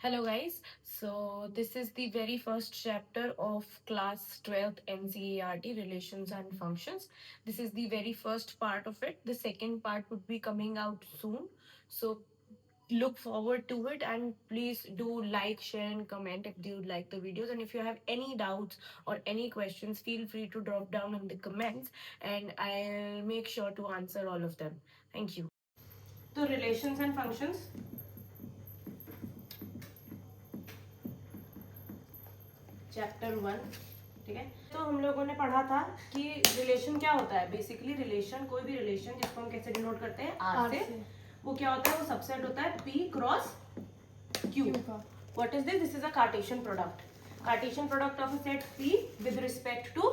Hello guys, so this is the very first chapter of class 12th NCERT Relations and Functions. This is the very first part of it. The second part would be coming out soon. So look forward to it and please do like, share and comment if you like the videos, and if you have any doubts or any questions, feel free to drop down in the comments and I'll make sure to answer all of them. Thank you. So relations and functions, chapter 1। ठीक है, तो हम लोगों ने पढ़ा था कि relation क्या होता है। बेसिकली रिलेशन, कोई भी रिलेशन जिसको हम कैसे डिनोट करते हैं, आर से, वो क्या होता है, वो सबसेट होता है P cross Q. What is this? This is a cartesian product. Cartesian product of a set P with respect to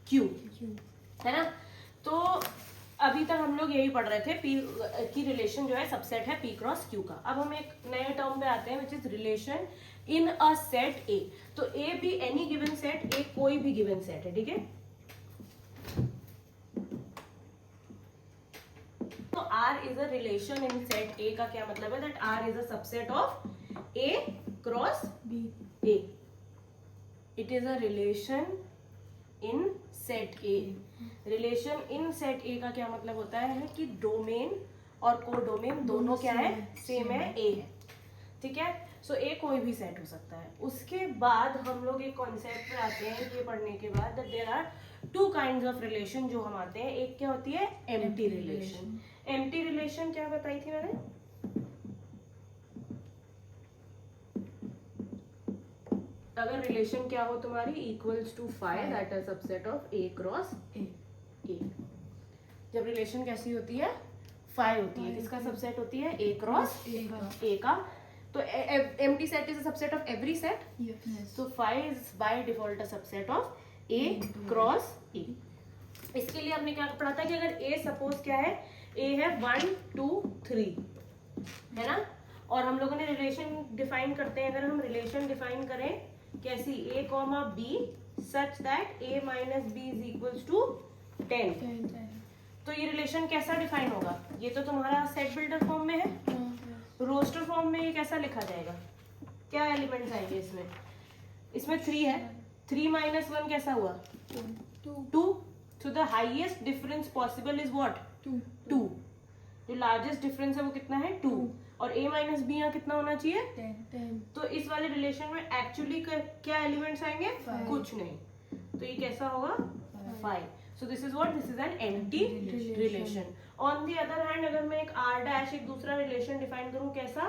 Q, है ना। तो अभी तक हम लोग यही पढ़ रहे थे, पी की रिलेशन जो है सबसेट है पी क्रॉस क्यू का। अब हम एक नए टर्म पे आते हैं which is relation in a set ए। तो ए भी एनी गिवन सेट, ए कोई भी गिवन सेट है, ठीक है। तो R is a relation in set A का क्या मतलब है? That R is a subset of A cross B A. It is a relation in set A. Relation in set A का क्या मतलब होता है कि डोमेन और कोडोमेन दोनों क्या है, सेम है, ए है, ठीक है। सो ए कोई भी सेट हो सकता है। उसके बाद हम लोग एक कॉन्सेप्ट पे आते हैं ये पढ़ने के बाद, that there are two kinds of relation जो हम आते हैं। एक क्या होती है, एम्प्टी रिलेशन। एम्प्टी रिलेशन क्या बताई थी मैंने? अगर रिलेशन क्या हो तुम्हारी, equals to five, that is subset of A cross A. जब रिलेशन कैसी होती है, फाइव होती है, किसका सबसेट होती है, ए क्रॉस ए का। तो empty set is a subset of every set, so five is by default a subset of A cross ए। इसके लिए हमने क्या पढ़ा था कि अगर ए सपोज क्या है, ए है 1 2 3, है ना। और हम लोगों ने रिलेशन डिफाइन करते हैं, अगर हम रिलेशन डिफाइन करें कैसी, A comma B such that A minus B is equals to 10, तो ये रिलेशन कैसा डिफाइन होगा? ये तो तुम्हारा सेट बिल्डर फॉर्म में है। रोस्टर फॉर्म में ये कैसा लिखा जाएगा? क्या एलिमेंट्स आएंगे इसमें? इसमें 3 है, 3 माइनस 1 कैसा हुआ, 2। So the highest difference possible is what, 2। जो लार्जेस्ट डिफरेंस है वो कितना है, 2। और a माइनस बी यहाँ कितना होना चाहिए, 10। तो इस वाले रिलेशन में एक्चुअली क्या एलिमेंट्स आएंगे, कुछ नहीं। तो ये कैसा होगा, 5। So this is what, this is an empty relation. On the other hand, अगर मैं एक r dash एक दूसरा relation define करूं कैसा,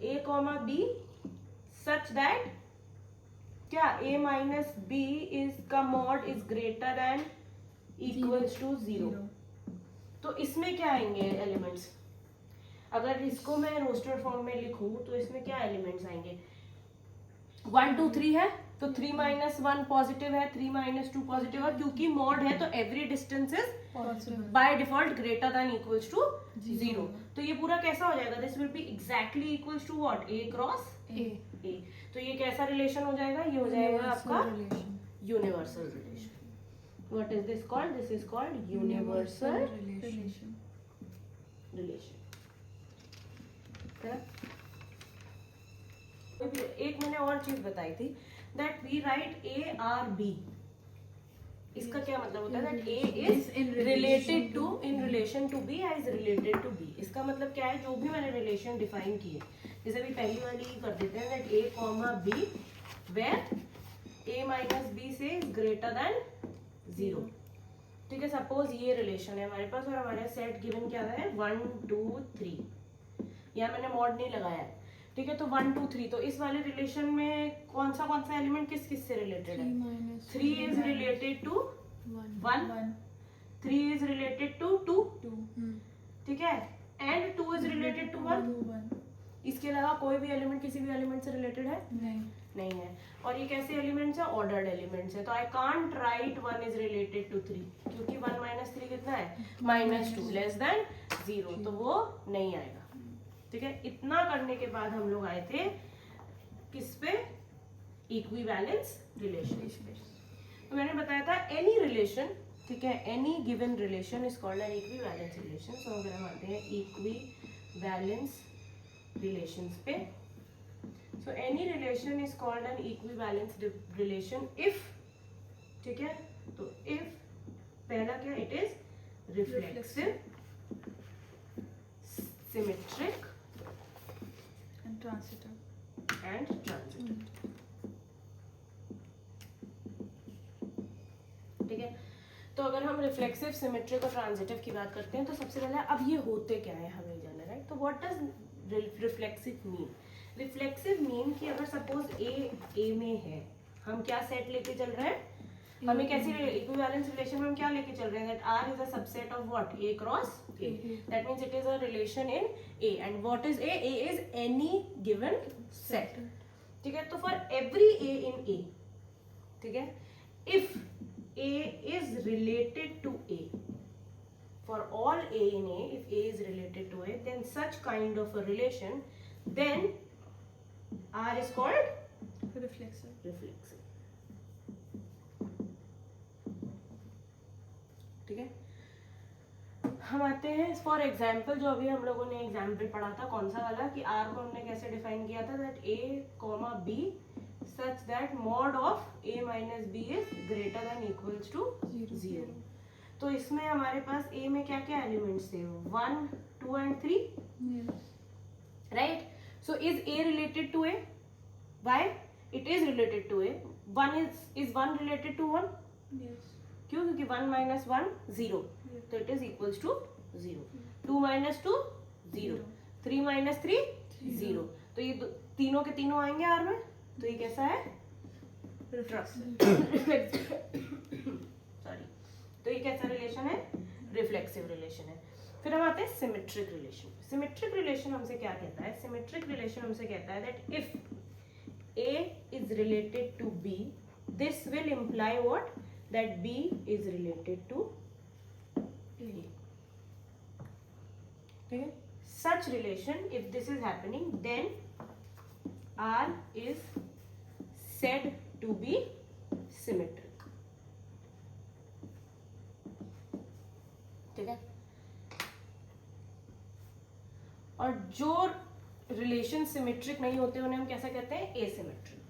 a comma b such that क्या a minus b is का mod is greater than equals to 0। तो इसमें क्या आएंगे एलिमेंट्स? अगर इसको मैं रोस्टर फॉर्म में लिखूं तो इसमें क्या एलिमेंट्स आएंगे, 1 2 3 है, तो 3 माइनस 1 पॉजिटिव है, 3 माइनस 2 पॉजिटिव है, क्योंकि मॉड है तो every distance is by default greater than equals to 0। तो ये पूरा कैसा हो जाएगा, this will be exactly equals to what, A cross A. तो ये कैसा रिलेशन हो जाएगा, ये हो जाएगा आपका universal relation. What is this called, this is called universal relation. एक मैंने और चीज बताई थी, that we write A R B. इसका क्या मतलब होता है, that A is related to, in relation to B, is related to B. इसका मतलब क्या है, जो भी मैंने रिलेशन डिफाइन की है, जैसे अभी पहली वाली कर देते हैं, that A comma B where A minus B से इज ग्रेटर देन 0। ठीक है, सपोज ये रिलेशन है हमारे पास और हमारे सेट गिवन क्या है, 1 2 3। यहाँ मैंने मॉड नहीं लगाया है, ठीक है। तो 1 2 3, तो इस वाले रिलेशन में कौन सा एलिमेंट किस किस से रिलेटेड है, 3 is related to 1, 3 is related to 2, ठीक है, एंड 2 इज रिलेटेड टू 1। इसके अलावा कोई भी एलिमेंट किसी भी एलिमेंट से रिलेटेड है नहीं है। और ये कैसे एलिमेंट्स है, ऑर्डर्ड एलिमेंट्स है। तो I can't write 1 is related to 3, क्योंकि 1 माइनस 3 कितना है, -2 लेस देन 0, तो वो नहीं आएगा, ठीक है। इतना करने के बाद हम लोग आए थे किस पे, इक्विवेलेंस रिलेशन पे। तो मैंने बताया था एनी रिलेशन, ठीक है, any given relation is called an equivalence relation. So अगर हम आते हैं इक्विवेलेंस रिलेशंस पे, so any relation is called an equivalence relation if, ठीक है, तो इफ पहला क्या, it is reflexive, symmetric and transitive. ठीक है, तो अगर हम रिफ्लेक्सिव, सिमेट्रिक और ट्रांजिटिव की बात करते हैं तो सबसे पहले अब ये होते क्या है हमें जानना, राइट। तो what does reflexive mean? Reflexive mean कि अगर सपोज ए में है, हम क्या सेट लेके चल रहे हैं, हमें कैसी इक्विवेलेंस रिलेशन में हम क्या लेके चल रहे हैं, that R is a subset of what, A cross A, that means it is a relation in A, and what is A is any given set, ठीक है। तो फॉर एवरी ए इन ए, ठीक है, if A is related to A, for all A in A, if A is related to A, then such kind of a relation, then R is called reflexive. ठीक है, हम आते हैं for example, जो अभी हम लोगों ने एग्जाम्पल पढ़ा था, कौन सा वाला, कि R को हमने कैसे डिफाइन किया था, that A, B such that mod of a minus b is greater than equals to 0. तो इसमें हमारे पास a में क्या क्या एलिमेंट्स थे, 1, 2 and 3, right. So is a related to a? Why? It is related to a. 1 is 1 related to 1? Yes. क्यों? क्योंकि 1 minus 1 0, तो it is equals to 0. 2 minus 2 0, 3 minus 3 0. तो ये तीनों के तीनों आएंगे R में, तो ये कैसा है, सॉरी, तो ये कैसा रिलेशन है, रिफ्लेक्सिव रिलेशन है। फिर हम आते हैं सिमेट्रिक रिलेशन। सिमेट्रिक रिलेशन हमसे क्या कहता है, सिमेट्रिक रिलेशन हमसे कहता है that if A is related to B, this will imply what, that B is related to A, ठीक है। Such relation, if this is happening, then R is said to be symmetric, ठीक है। और जो relation symmetric नहीं होते उन्हें हम कैसा कहते हैं, एसिमेट्रिक,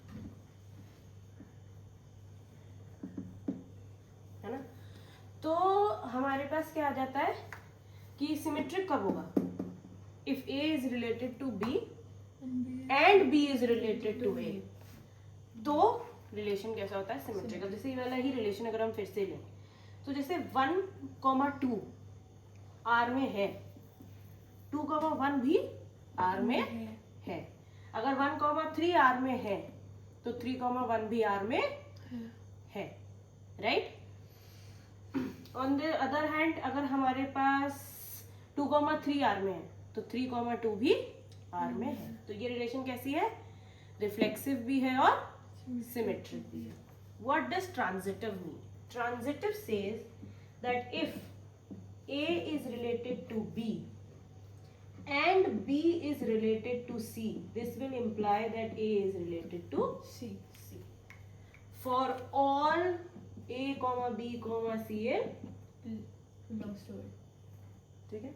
है ना। तो हमारे पास क्या आ जाता है कि सिमेट्रिक कब होगा, if A is related to B and B is related to A, तो रिलेशन कैसा होता है, सिमेट्रिक। जैसे ये वाला ही रिलेशन अगर हम फिर से लें, तो जैसे 1,2 R में है, 2,1 भी R में है, अगर 1,3 R में है, तो 3,1 भी R में है, right. On the other hand अगर हमारे पास 2,3 R में है, तो 3,2 भी R में है। तो ये रिलेशन कैसी है, रिफ्लेक्सिव भी है और सिमेट्रिक भी है। What does transitive mean? Transitive says that if A is related to B and B is related to C, this will imply that A is related to C. For all A, B, C belongs to it, ठीक है,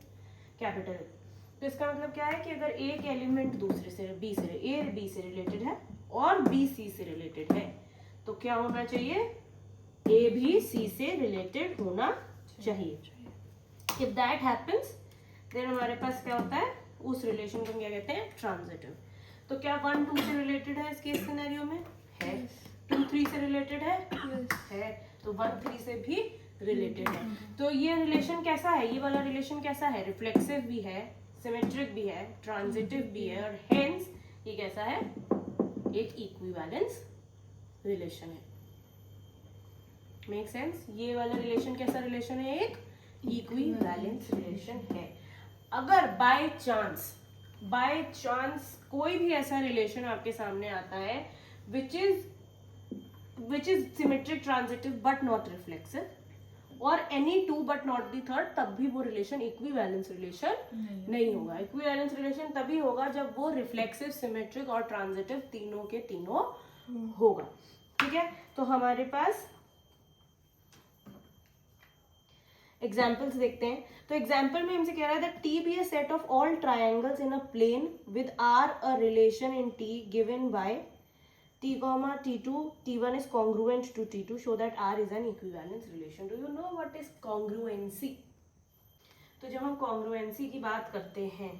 capital. तो इसका मतलब क्या है कि अगर एक एलिमेंट दूसरे से बी से ए बी से रिलेटेड है और बी सी से रिलेटेड है, तो क्या होना चाहिए, ए भी सी से रिलेटेड होना चाहिए। इफ दैट हैपेंस, देन हमारे पास क्या होता है, उस रिलेशन को क्या कहते हैं, ट्रांजिटिव। तो क्या 1, 2 से रिलेटेड है इसके सिनेरियो में, है। 2, 3 से रिलेटेड है, है। तो 1, 3 से भी रिलेटेड है। तो ये रिलेशन कैसा है, ये वाला रिलेशन कैसा है, रिफ्लेक्सिव भी है, सिमेट्रिक भी है, ट्रांजिटिव भी है, और हेंस ये कैसा है, एक इक्विवेलेंस रिलेशन है। Make sense? ये वाला रिलेशन कैसा रिलेशन है, एक इक्विवेलेंस रिलेशन है। अगर बाय चांस कोई भी ऐसा रिलेशन आपके सामने आता है which is symmetric, transitive but not reflexive, और any two but not the third, तब भी वो रिलेशन इक्विवेलेंस रिलेशन नहीं होगा। इक्विवेलेंस रिलेशन तभी होगा जब वो रिफ्लेक्सिव, सिमेट्रिक और ट्रांजिटिव तीनों के तीनों होगा, ठीक है। तो हमारे पास एग्जाम्पल्स देखते हैं. तो एग्जाम्पल में हमसे कह रहा है that T be a set of all triangles in a plane with R a relation in T given by t comma t2 t1 is congruent to t2 show that r is an equivalence relation. Do you know what is congruency? तो जब हम congruency की बात करते हैं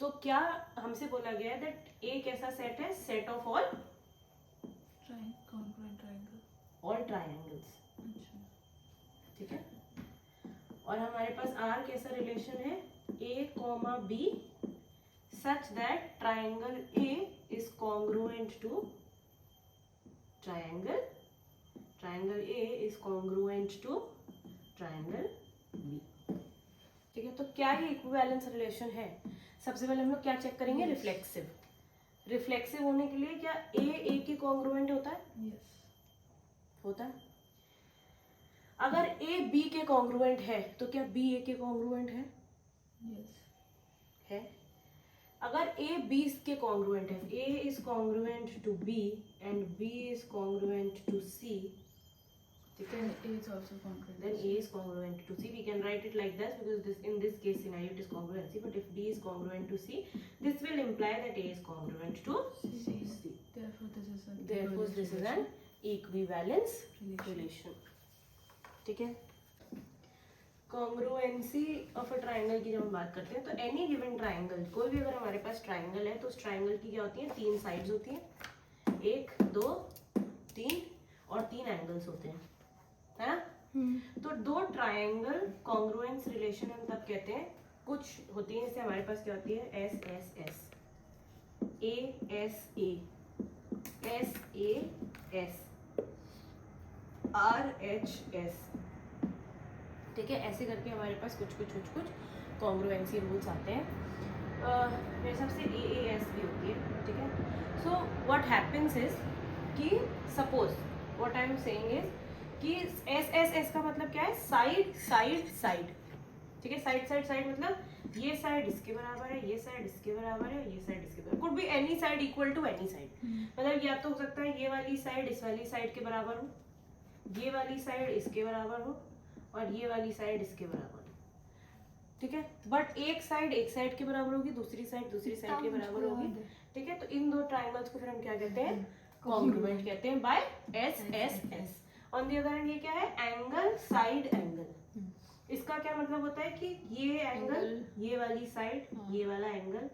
तो क्या हमसे बोला गया है दैट एक ऐसा सेट है set of all congruent triangle. All triangles. अच्छा. ठीक है. और हमारे पास r कैसा रिलेशन है a comma b such that triangle A is congruent to triangle A is congruent to triangle B. ठीक है. तो क्या ये इक्विवेलेंस रिलेशन है? सबसे पहले हम लोग क्या चेक करेंगे? रिफ्लेक्सिव. रिफ्लेक्सिव होने के लिए क्या ए के कॉन्ग्रुएंट होता है? Yes. होता है. अगर ए बी के कॉन्ग्रुएंट है तो क्या बी ए के कॉन्ग्रुएंट है? Yes. है. अगर ए बी के कॉन्ग्रुएंट है, A is congruent to B and B is congruent to C, ठीक है, A is also congruent. then A is congruent to C. We can write it like this because this in this case scenario it is congruency. But if B is congruent to C, this will imply that A is congruent to C. C. Therefore, this is an Therefore, this is an equivalence relation. ठीक है. Congruency of a triangle की जब हम बात करते हैं तो any given triangle, कोई भी अगर हमारे पास ट्राइंगल है तो उस ट्राइंगल की क्या होती है? 3 साइड्स होती हैं. 1 2 3 और 3 एंगल्स होते हैं, है ना. तो 2 ट्राइंगल कॉन्ग्रुएंस रिलेशन हम तब कहते हैं. कुछ होती है जैसे हमारे पास क्या होती है? S S S, A S A, S A S, R H S. ठीक है. ऐसे करके हमारे पास कुछ कॉन्ग्रुएंसी रूल्स आते हैं. मेरे हिसाब से ए एस भी होती है. ठीक है. सो व्हाट हैपेंस इज कि suppose what I am saying is कि एस एस एस का मतलब क्या है? Side side side. ठीक है. साइड साइड साइड मतलब ये साइड इसके बराबर है, ये साइड इसके बराबर है, ये साइड इसके बराबर. Could be any side equal to any side. मतलब या तो हो सकता है ये वाली साइड इस वाली साइड के बराबर हो, ये वाली साइड इसके बराबर हो और ये वाली साइड इसके बराबर. ठीक है. बट एक साइड के बराबर होगी, दूसरी साइड के बराबर होगी. ठीक है. तो इन 2 ट्राइंगल्स को फिर हम क्या कहते हैं? कॉन्ग्रुएंट कहते हैं by S S S. On the other hand ये क्या है? Angle side angle. इसका क्या मतलब होता है कि ये एंगल, ये वाली साइड, ये वाला एंगल,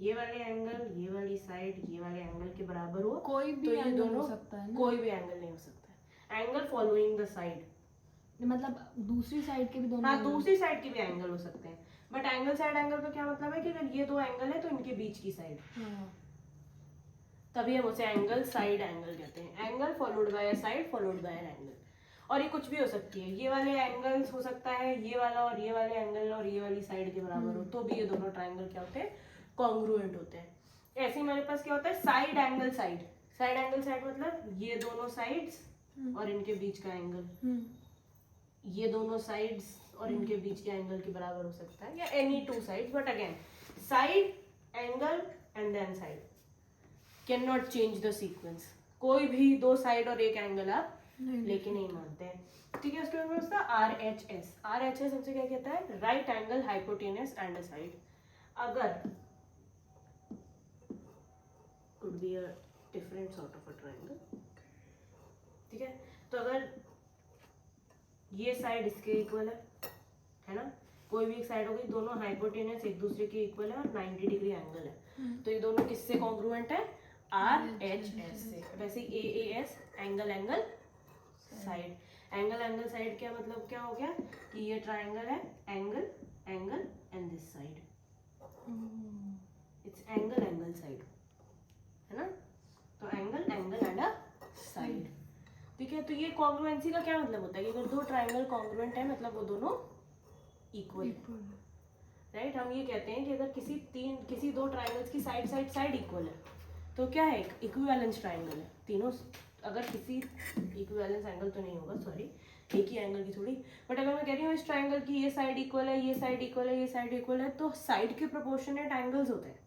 ये वाले एंगल, ये वाली साइड, ये वाले एंगल के बराबर हो. कोई भी तो ये एंगल दोनों हो सकता है ना? कोई भी एंगल नहीं हो सकता. Angle following the side. मतलब दूसरी साइड के भी दोनों. हाँ, दूसरी साइड के भी एंगल हो सकते हैं. बट एंगल साइड एंगल का क्या मतलब है कि अगर ये 2 एंगल है तो इनके बीच की साइड, तभी हम उसे एंगल साइड एंगल कहते हैं. Angle followed by a side followed by an angle. और ये कुछ भी हो सकती है. ये वाले एंगल्स हो सकता है ये वाला और ये वाले एंगल और ये वाली साइड के बराबर हो, तो भी ये दोनों ट्राइंगल क्या होते हैं? कॉन्ग्रुएंट होते हैं. ऐसे ही हमारे पास क्या होता है? Side angle side. Side angle side मतलब ये दोनों साइड्स और इनके बीच का एंगल, ये दोनों साइड्स और इनके बीच के एंगल के बराबर हो सकता है, या any 2 sides. But again side angle and then side can not change the sequence. कोई भी 2 साइड और 1 एंगल आप लेके नहीं मानते हैं. ठीक है. उसके बाद उसका R H S. R H S हमसे क्या कहता है? Right angle hypotenuse and a side. अगर could be a different sort of a triangle. ठीक है. तो अगर ये साइड इसके इक्वल है ना, कोई भी एक साइड होगी, दोनों हाइपोटेनस एक दूसरे के इक्वल है और 90 डिग्री एंगल है, तो ये दोनों किससे कॉन्ग्रुएंट है? आर एच एस से. वैसे A S angle angle side. Angle angle side क्या मतलब क्या हो गया कि ये ट्राइंगल है, angle angle and this side, it's angle angle side, है ना. तो angle angle and a side. ठीक है. तो ये कॉन्ग्रुएंसी का क्या मतलब होता है कि अगर 2 ट्राइंगल कॉन्ग्रुएंट है मतलब वो दोनों इक्वल है. राइट. हम ये कहते हैं कि अगर किसी 2 ट्राइंगल्स की साइड साइड साइड इक्वल है तो क्या है? इक्विवेलेंस ट्राइंगल है. तीनों अगर किसी इक्विवेलेंस एंगल तो नहीं होगा, सॉरी, एक ही एंगल की थोड़ी. बट अगर मैं कह रही हूँ इस ट्राइंगल की ये साइड इक्वल है, ये साइड इक्वल है, ये साइड इक्वल है, तो साइड के प्रोपोर्शनेट एंगल्स होते हैं.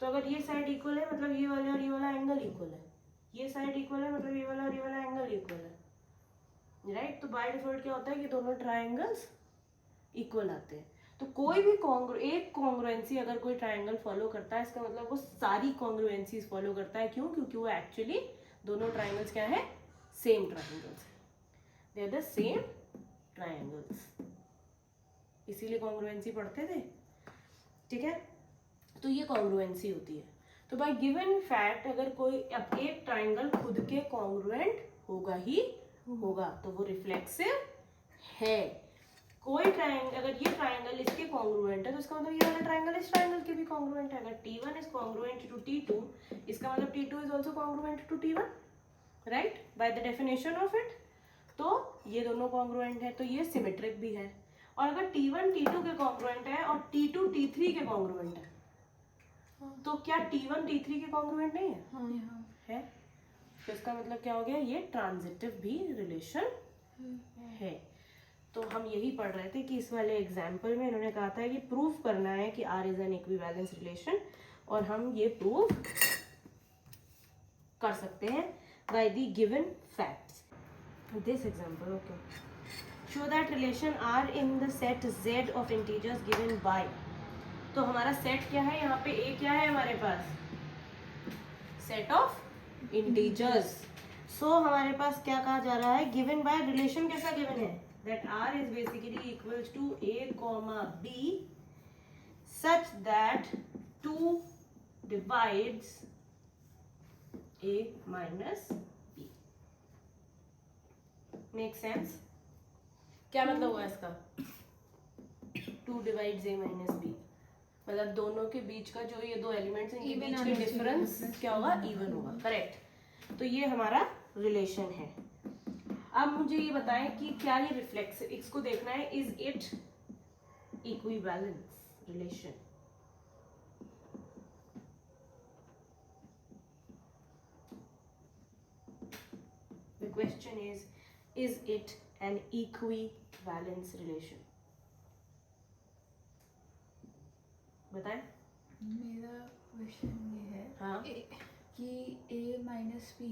तो अगर ये साइड इक्वल है मतलब ये वाले और ये वाला एंगल इक्वल है, ये साइड इक्वल है मतलब ये वाला और ये वाला एंगल इक्वल है. राइट। तो बाय डिफॉल्ट क्या होता है कि दोनों ट्राइंगल्स इक्वल आते हैं। तो कोई भी एक कॉन्ग्रुएंसी अगर कोई ट्राइंगल फॉलो करता है, इसका मतलब वो सारी कॉन्ग्रुएंसीज फॉलो करता है। क्यों? क्योंकि वो एक्चुअली दोनों ट्राइंगल्स क्या है, same triangles, they are the same triangles, इसीलिए कॉन्ग्रुएंसी पढ़ते थे, ठीक है। तो ये कॉन्ग्रुएंसी होती है। तो बाय गिवन फैक्ट अगर कोई अब एक ट्राइंगल खुद के कॉन्ग्रुएंट होगा ही होगा तो वो रिफ्लेक्सिव है। कोई ट्राइंगल, अगर ये ट्राइंगल इसके कॉन्ग्रुएंट है तो इसका मतलब ये वाला ट्राइंगल इस ट्राइंगल के भी कॉन्ग्रुएंट है। अगर T1 is congruent to T2, इसका मतलब T2 is also congruent to T1, right, by the definition of it. तो ये दोनों कॉन्ग्रुएंट है, तो ये सिमेट्रिक भी है। और अगर T1 T2 के कॉन्ग्रुएंट है और T2 T3 के कॉन्ग्रुएंट है, तो क्या T1 T3 के कॉन्ग्रुएंट नहीं है? हाँ है। तो इसका मतलब क्या हो गया, ये ट्रांजिटिव भी रिलेशन है। तो हम यही पढ़ रहे थे कि इस वाले एग्जाम्पल में इन्होंने कहा था कि प्रूव करना है कि R is N equivalence relation, और हम ये प्रूव कर सकते हैं by the given facts. This example, okay, show that relation R in the set Z of integers given by. तो हमारा सेट क्या है यहाँ पे, A क्या है हमारे पास, सेट ऑफ इंटीजर्स। सो हमारे पास क्या कहा जा रहा है, गिवन बाय, रिलेशन कैसा गिवन है, that R is basically equals to A comma B such that 2 divides A minus B. Make sense? क्या मतलब हुआ इसका, 2 divides A minus B, मतलब दोनों के बीच का जो ये दो एलिमेंट्स हैं इनके बीच का डिफरेंस क्या होगा, इवन होगा, करेक्ट। तो ये हमारा रिलेशन है। अब मुझे ये बताएं कि क्या ये रिफ्लेक्सिव, इसको देखना है, is it equivalence relation. The question is it N equivalence relation? बताएं। मेरा क्वेश्चन ये है हाँ। कि A माइनस B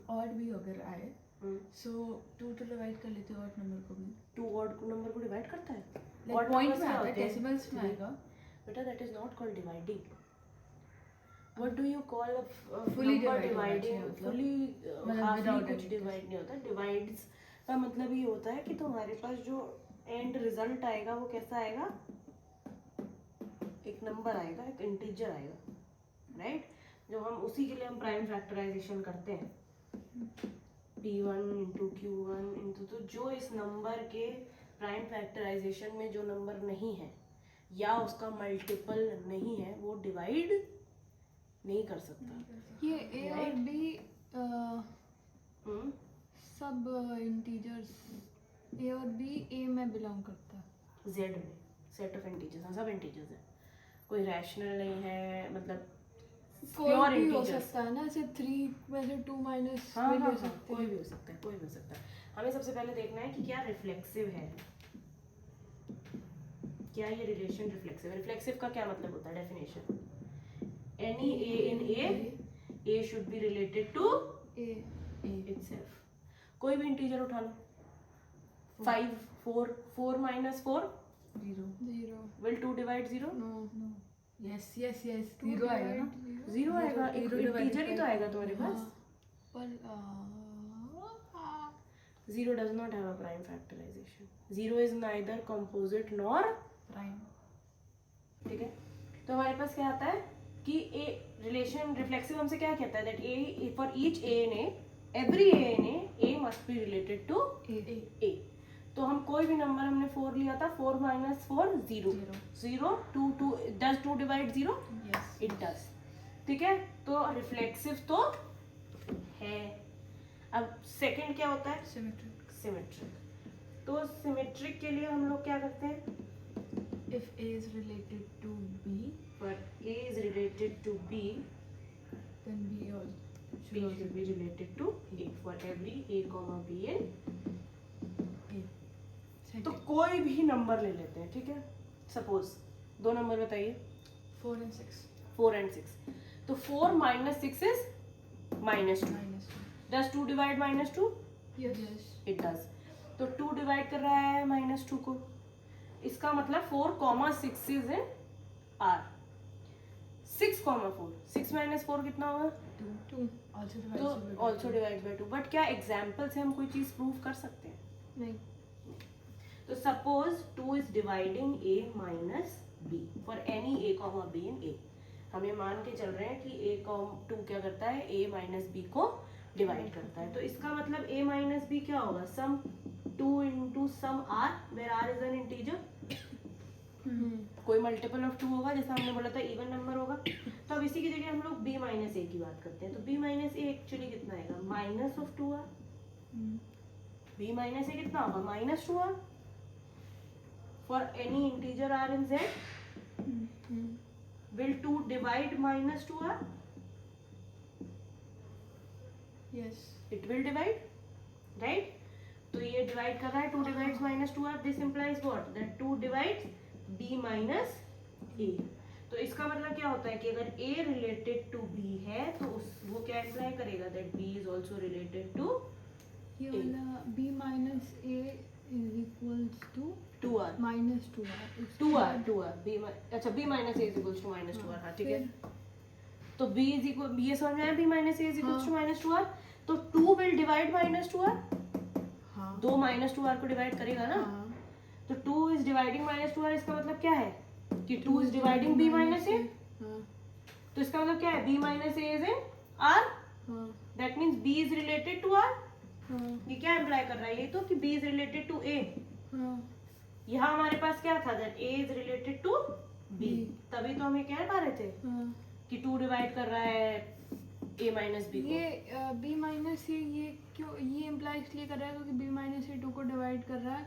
और भी अगर आए, सो 2 to डिवाइड कर लेते हैं ऑड नंबर को भी। 2 ऑड नंबर को डिवाइड करता है, लाइक पॉइंट में आता है, डेसिमल्स में आएगा। बेटा that is not called dividing. What do you call a Fully number divide dividing? मतलब फुली without कुछ addition। डिवाइड नहीं होता। डिवाइड्स का मतलब ये होता है कि तुम्हारे पास जो एंड रिजल्ट आएगा वो कैसा आएगा, एक नंबर आएगा, एक इंटीजर आएगा, राइट। जो हम उसी के लिए हम प्राइम फैक्टराइजेशन करते हैं, P1 इंटू Q1 इंटू, तो जो इस नंबर के प्राइम फैक्टराइजेशन में जो नंबर नहीं है या उसका मल्टीपल नहीं है वो डिवाइड नहीं कर सकता। ये A और B हम्म, सब इंटीजर्स, A और B A में बिलोंग करता है। Z में सेट ऑफ इंटीजर्स, हाँ सब इंटीजर्स है, कोई रैशनल नहीं है, मतलब कोई प्योर भी हो इंटीजर्स। सकता है ना, ऐसे 3 में से 2 माइनस हाँ भी हाँ हो हाँ, सकते कोई हैं। भी हो सकता है, कोई भी हो सकता है। हमें सबसे पहले देखना है कि क्या रिफ्लेक्सिव है, क्या ये रिलेशन रिफ्लेक्सिव है। रिफ्लेक्सिव का क्या मतलब होता है, definition, any A in A should be related to A itself। कोई भी इंटीजर उठा लो, 5 4 minus 4 0 will 2 divide 0? No yes 0 आएगा ना, 0 आएगा, एक इंटीजर ही तो आएगा तुम्हारे पास। पर 0 does not have a prime factorization. 0 is neither composite nor prime. ठीक है। तो हमारे पास क्या आता है कि ए रिलेशन रिफ्लेक्सिव हमसे क्या कहता है, that A for each A in A, every A in A must be related to A. तो हम कोई भी नंबर, हमने 4 लिया था, 4 minus 4 0 0 2 does 2 divide 0? Yes it does, ठीक है। तो रिफ्लेक्सिव तो है। अब सेकंड क्या होता है, सिमेट्रिक। सिमेट्रिक। तो सिमेट्रिक के लिए हम लोग क्या करते हैं, if A is related to B, for A is related to B, then B B should be related to A for every A comma B in A। तो कोई भी नंबर ले लेते हैं, ठीक है। सपोज 2 नंबर बताइए, 4 and 6 4 and 6। तो 4 minus 6 is -2। minus 2 Does 2 divide -2? Yes. It does. तो 2 डिवाइड कर रहा है -2 को, इसका मतलब 4,6 इज इन आर। 6,4, 6 - 4 कितना होगा? 2. तो ऑल्सो डिवाइड बाई 2। बट क्या एग्जाम्पल से हम कोई चीज प्रूव कर सकते हैं? नहीं. तो suppose 2 is dividing a minus b for any a comma b in a। हम ये मान के चल रहे हैं कि a 2 क्या करता है, a माइनस b को डिवाइड करता है। तो इसका मतलब a माइनस b क्या होगा? Some 2 into some r, where r is an integer. कोई मल्टीपल ऑफ 2 होगा, जैसा हमने बोला था इवन नंबर होगा। तो अब इसी की जगह हम लोग b माइनस a की बात करते हैं। तो b माइनस a एक्चुअली कितना आएगा? Minus of 2r। b minus a कितना होगा? -2r for any integer r in z। will 2 divide -2r? Yes. It will divide, right? तो ये डिवाइड कर रहा है, 2 divides -2r, this implies what? that 2 divides b minus a। तो इसका मतलब क्या होता है कि अगर a related to b है तो वो क्या इम्प्लाई करेगा? that b is also related to ये वाला b minus a is equals to 2r minus 2r. 2r अच्छा b minus a is equals to -2r। हाँ ठीक है। तो b is equal, ये समझ में आया, b minus a is equals to -2r। तो 2 will divide -2r, हाँ. 2 -2r को डिवाइड करेगा ना। तो 2 is dividing -2r, इसका मतलब क्या है कि 2 is dividing b minus a। तो इसका मतलब क्या है? b minus a is in r, that means b is related to r। ये क्या इम्प्लाई कर रहा है ये तो कि b is related to a। यहाँ हमारे पास क्या था? that a is related to b। तभी तो हम ये कह पा रहे थे कि 2 डिवाइड कर रहा है a माइनस b को। ये b माइनस a ये क्यों ये इम्प्लाई इसलिए कर रहा है क्योंकि b माइनस a 2 को डिवाइड कर रहा है,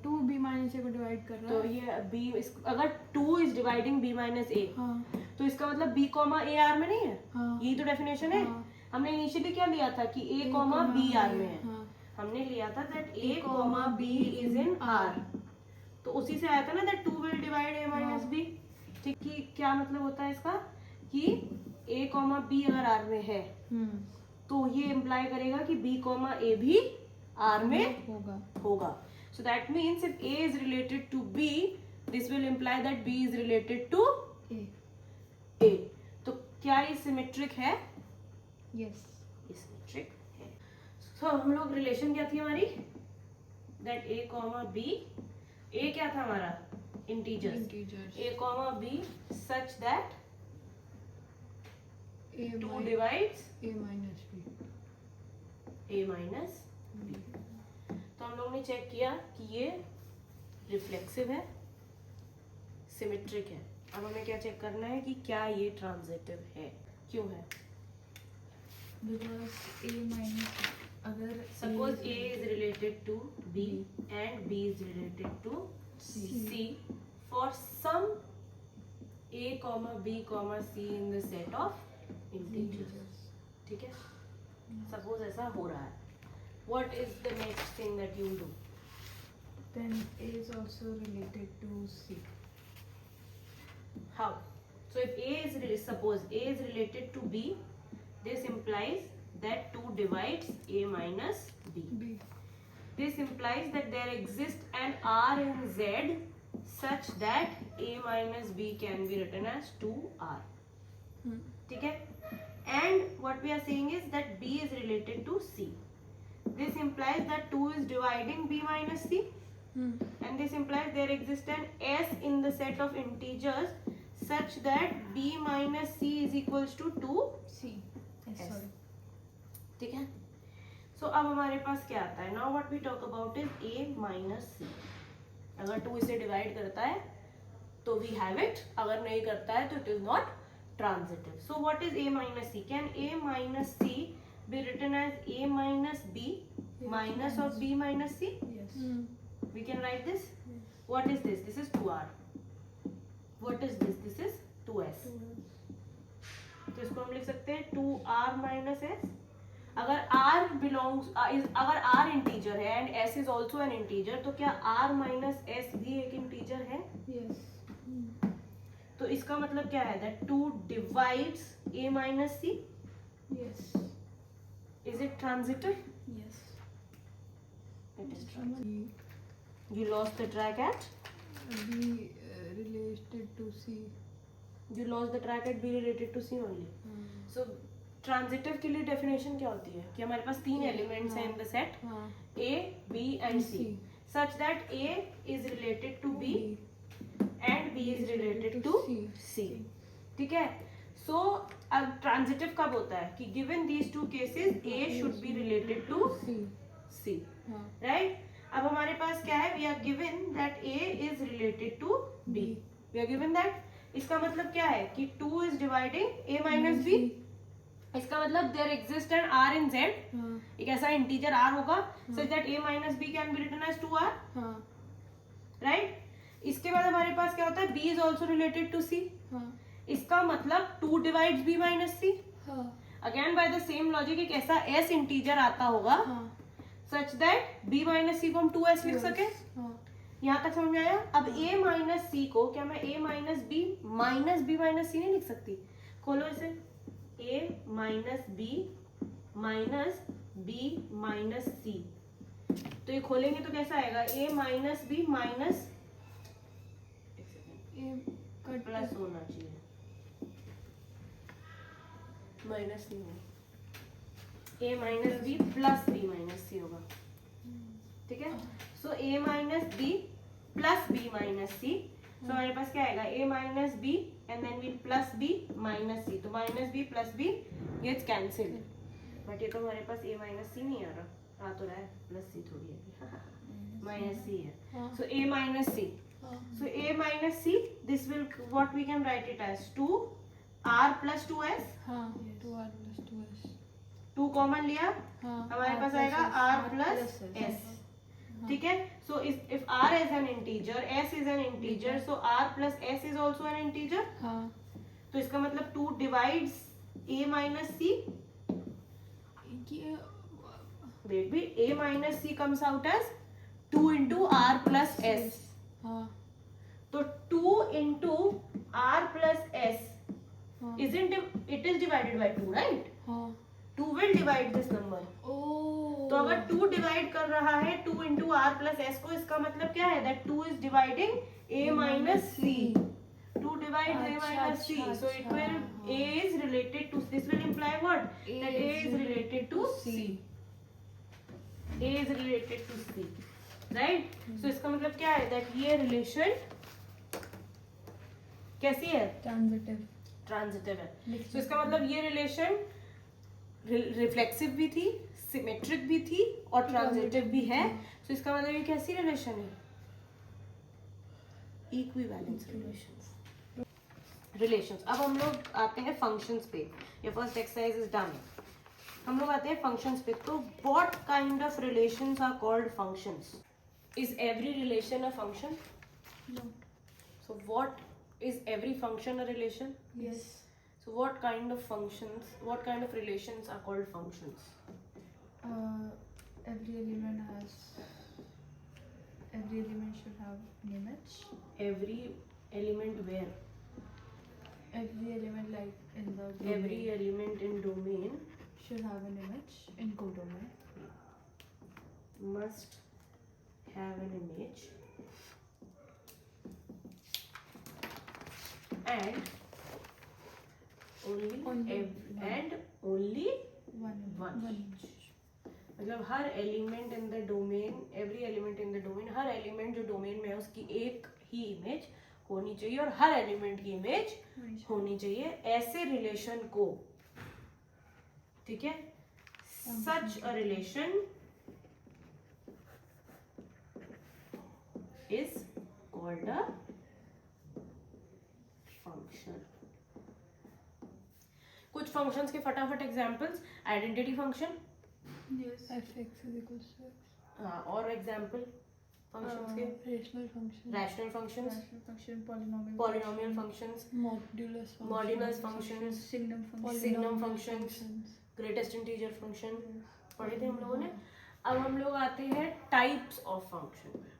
2 b माइनस a को डिवाइड कर रहा है। तो ये b अगर 2 is dividing b minus a, तो इसका मतलब b कॉमा a r में नहीं है। यही तो डेफिनेशन है। हमने इनिशियली क्या लिया था कि a कॉमा b r में है। हमने लिया था that a comma b is in r। तो उसी से आया था ना that 2 will divide a minus b। ठीक, कि क्या मतलब होता है इसका कि a कॉमा b अगर r में है तो ये इम्प्लाई करेगा कि b कॉमा a भी r में होगा। So that means if a is related to b, this will imply that b is related to a। तो क्या ये सिमेट्रिक है? Yes. सिमेट्रिक है। So हम लोग रिलेशन क्या थी हमारी? that a comma b, a क्या था हमारा? Integers. a comma b such that 2 divides a minus b। a minus b। तो हम लोगों ने चेक किया कि ये रिफ्लेक्सिव है, सिमेट्रिक है। अब हमें क्या चेक करना है कि क्या ये ट्रांजिटिव है। क्यों है? Because a minus अगर suppose a is related to b and b is related to c for some a comma b comma c in the set of integers। ठीक है, सपोज ऐसा हो रहा है। What is the next thing that you do? then a is also related to c। How? So if a is suppose a is related to b, this implies that 2 divides a minus b। This implies that there exists an r in z such that a minus b can be written as 2r। ठीक है? And what we are saying is that b is related to c। This implies that 2 is dividing b minus c, and this implies there exists an s in the set of integers such that b minus c is equals to 2c। ठीक है? So अब हमारे पास क्या आता है? Now what we talk about is a minus c। अगर 2 इसे divide करता है तो we have it, अगर नहीं करता है तो it is not transitive। So what is a minus c? Can a minus c be written as a minus b minus of b minus c? Yes. We can write this। What is this? This is 2r। What is this? This is 2s। तो इसको हम लिख सकते हैं 2r minus s। अगर r belongs अगर r integer है and s is also an integer, तो क्या r minus s भी एक इंटीजर है? Yes. तो इसका मतलब क्या है? that 2 divides a minus c। Yes. Is it transitive? Yes. It is transitive. You lost the track at? B related to C. You lost the track at B related to C only. So transitive के लिए definition क्या होती है कि हमारे पास तीन elements हैं in the set A, B and C such that A is related to B and B is related to C. ठीक है? So अब transitive कब होता है कि given these two cases A should be related to C. Right? अब हमारे पास क्या है? We are given that A is related to B. We are given that. इसका मतलब क्या है कि 2 is dividing A minus B. इसका मतलब there exists an R in Z. एक ऐसा इंटीजर R होगा such that A minus B can be written as 2R. Right? इसके बाद हमारे पास क्या होता है? B is also related to C. इसका मतलब 2 divides B minus C. Again by the same logic एक ऐसा S इंटीजर आता होगा such that B minus C को हम 2S लिख सके. यहाँ तक समझ में आया? अब A minus C को क्या मैं A minus B minus C नहीं लिख सकती? खोलो इसे. A minus B minus B minus C. तो ये खोलेंगे तो कैसा आएगा? A minus B minus plus होना चाहिए, माइनस नहीं होगा. A minus B plus B minus C होगा. ठीक है? So A minus B plus B minus C. So हमारे पास क्या आएगा? A minus B and then we plus B minus C. तो minus B plus B gets cancelled. But ये तो हमारे पास A minus C नहीं आ रहा. आ तो रहा है, plus C थोड़ी है. minus C है. So A minus C. So A minus C, this will what we can write it as 2R plus 2S. 2R plus 2S. 2 common लिया, हमारे पास आएगा R plus S. ठीक है? So if R is an integer, S is an integer, so R plus S is also an integer. तो इसका मतलब 2 divides A minus C. Wait, भी A minus C comes out as 2 into R plus S. तो 2 into R plus S isn't it is divided by 2, right? 2 will divide this number. तो अगर 2 divide कर रहा है 2 into R plus S को, इसका मतलब क्या है? That 2 is dividing A minus C. 2 divides A minus C. So it will A is related to, this will imply what? That A is related to C. A is related to C. Right? So इसका मतलब क्या है? That ये relation कैसी है? Transitive है. So इसका मतलब ये रिलेशन रिफ्लेक्सिव भी थी, सिमेट्रिक भी थी और ट्रांजिटिव भी है. So इसका मतलब ये कैसी रिलेशन है? Equivalence relations. अब हम लोग आते हैं फंक्शंस पे. ये फर्स्ट एक्सरसाइज इज डन. हम लोग आते हैं फंक्शंस पे. तो what kind of relations are called functions? Is every relation a function? No. So what is every function a relation? Yes. So what kind of functions, what kind of relations are called functions? Every element should have an image. Every element where? Every element like in the domain Every element in domain should have an image in codomain. must have an image and only Only and only one image. मतलब हर element in the domain, every element in the domain, हर element जो domain में है उसकी एक ही image होनी चाहिए और हर एलिमेंट की इमेज होनी चाहिए. ऐसे रिलेशन को, ठीक है, such a relation is called a function. कुछ फंक्शंस के फटाफट examples. Identity function. Yes. fx is equals to x. हाँ, और एग्जांपल फंक्शंस के. Rational function. Rational functions, Rational function. Polynomial. Polynomial functions, Modulus function. Modulus functions. Signum function. Signum functions. Greatest integer function पढ़े थे हम लोगों ने. अब हम लोग आते हैं टाइप्स ऑफ फंक्शन पे.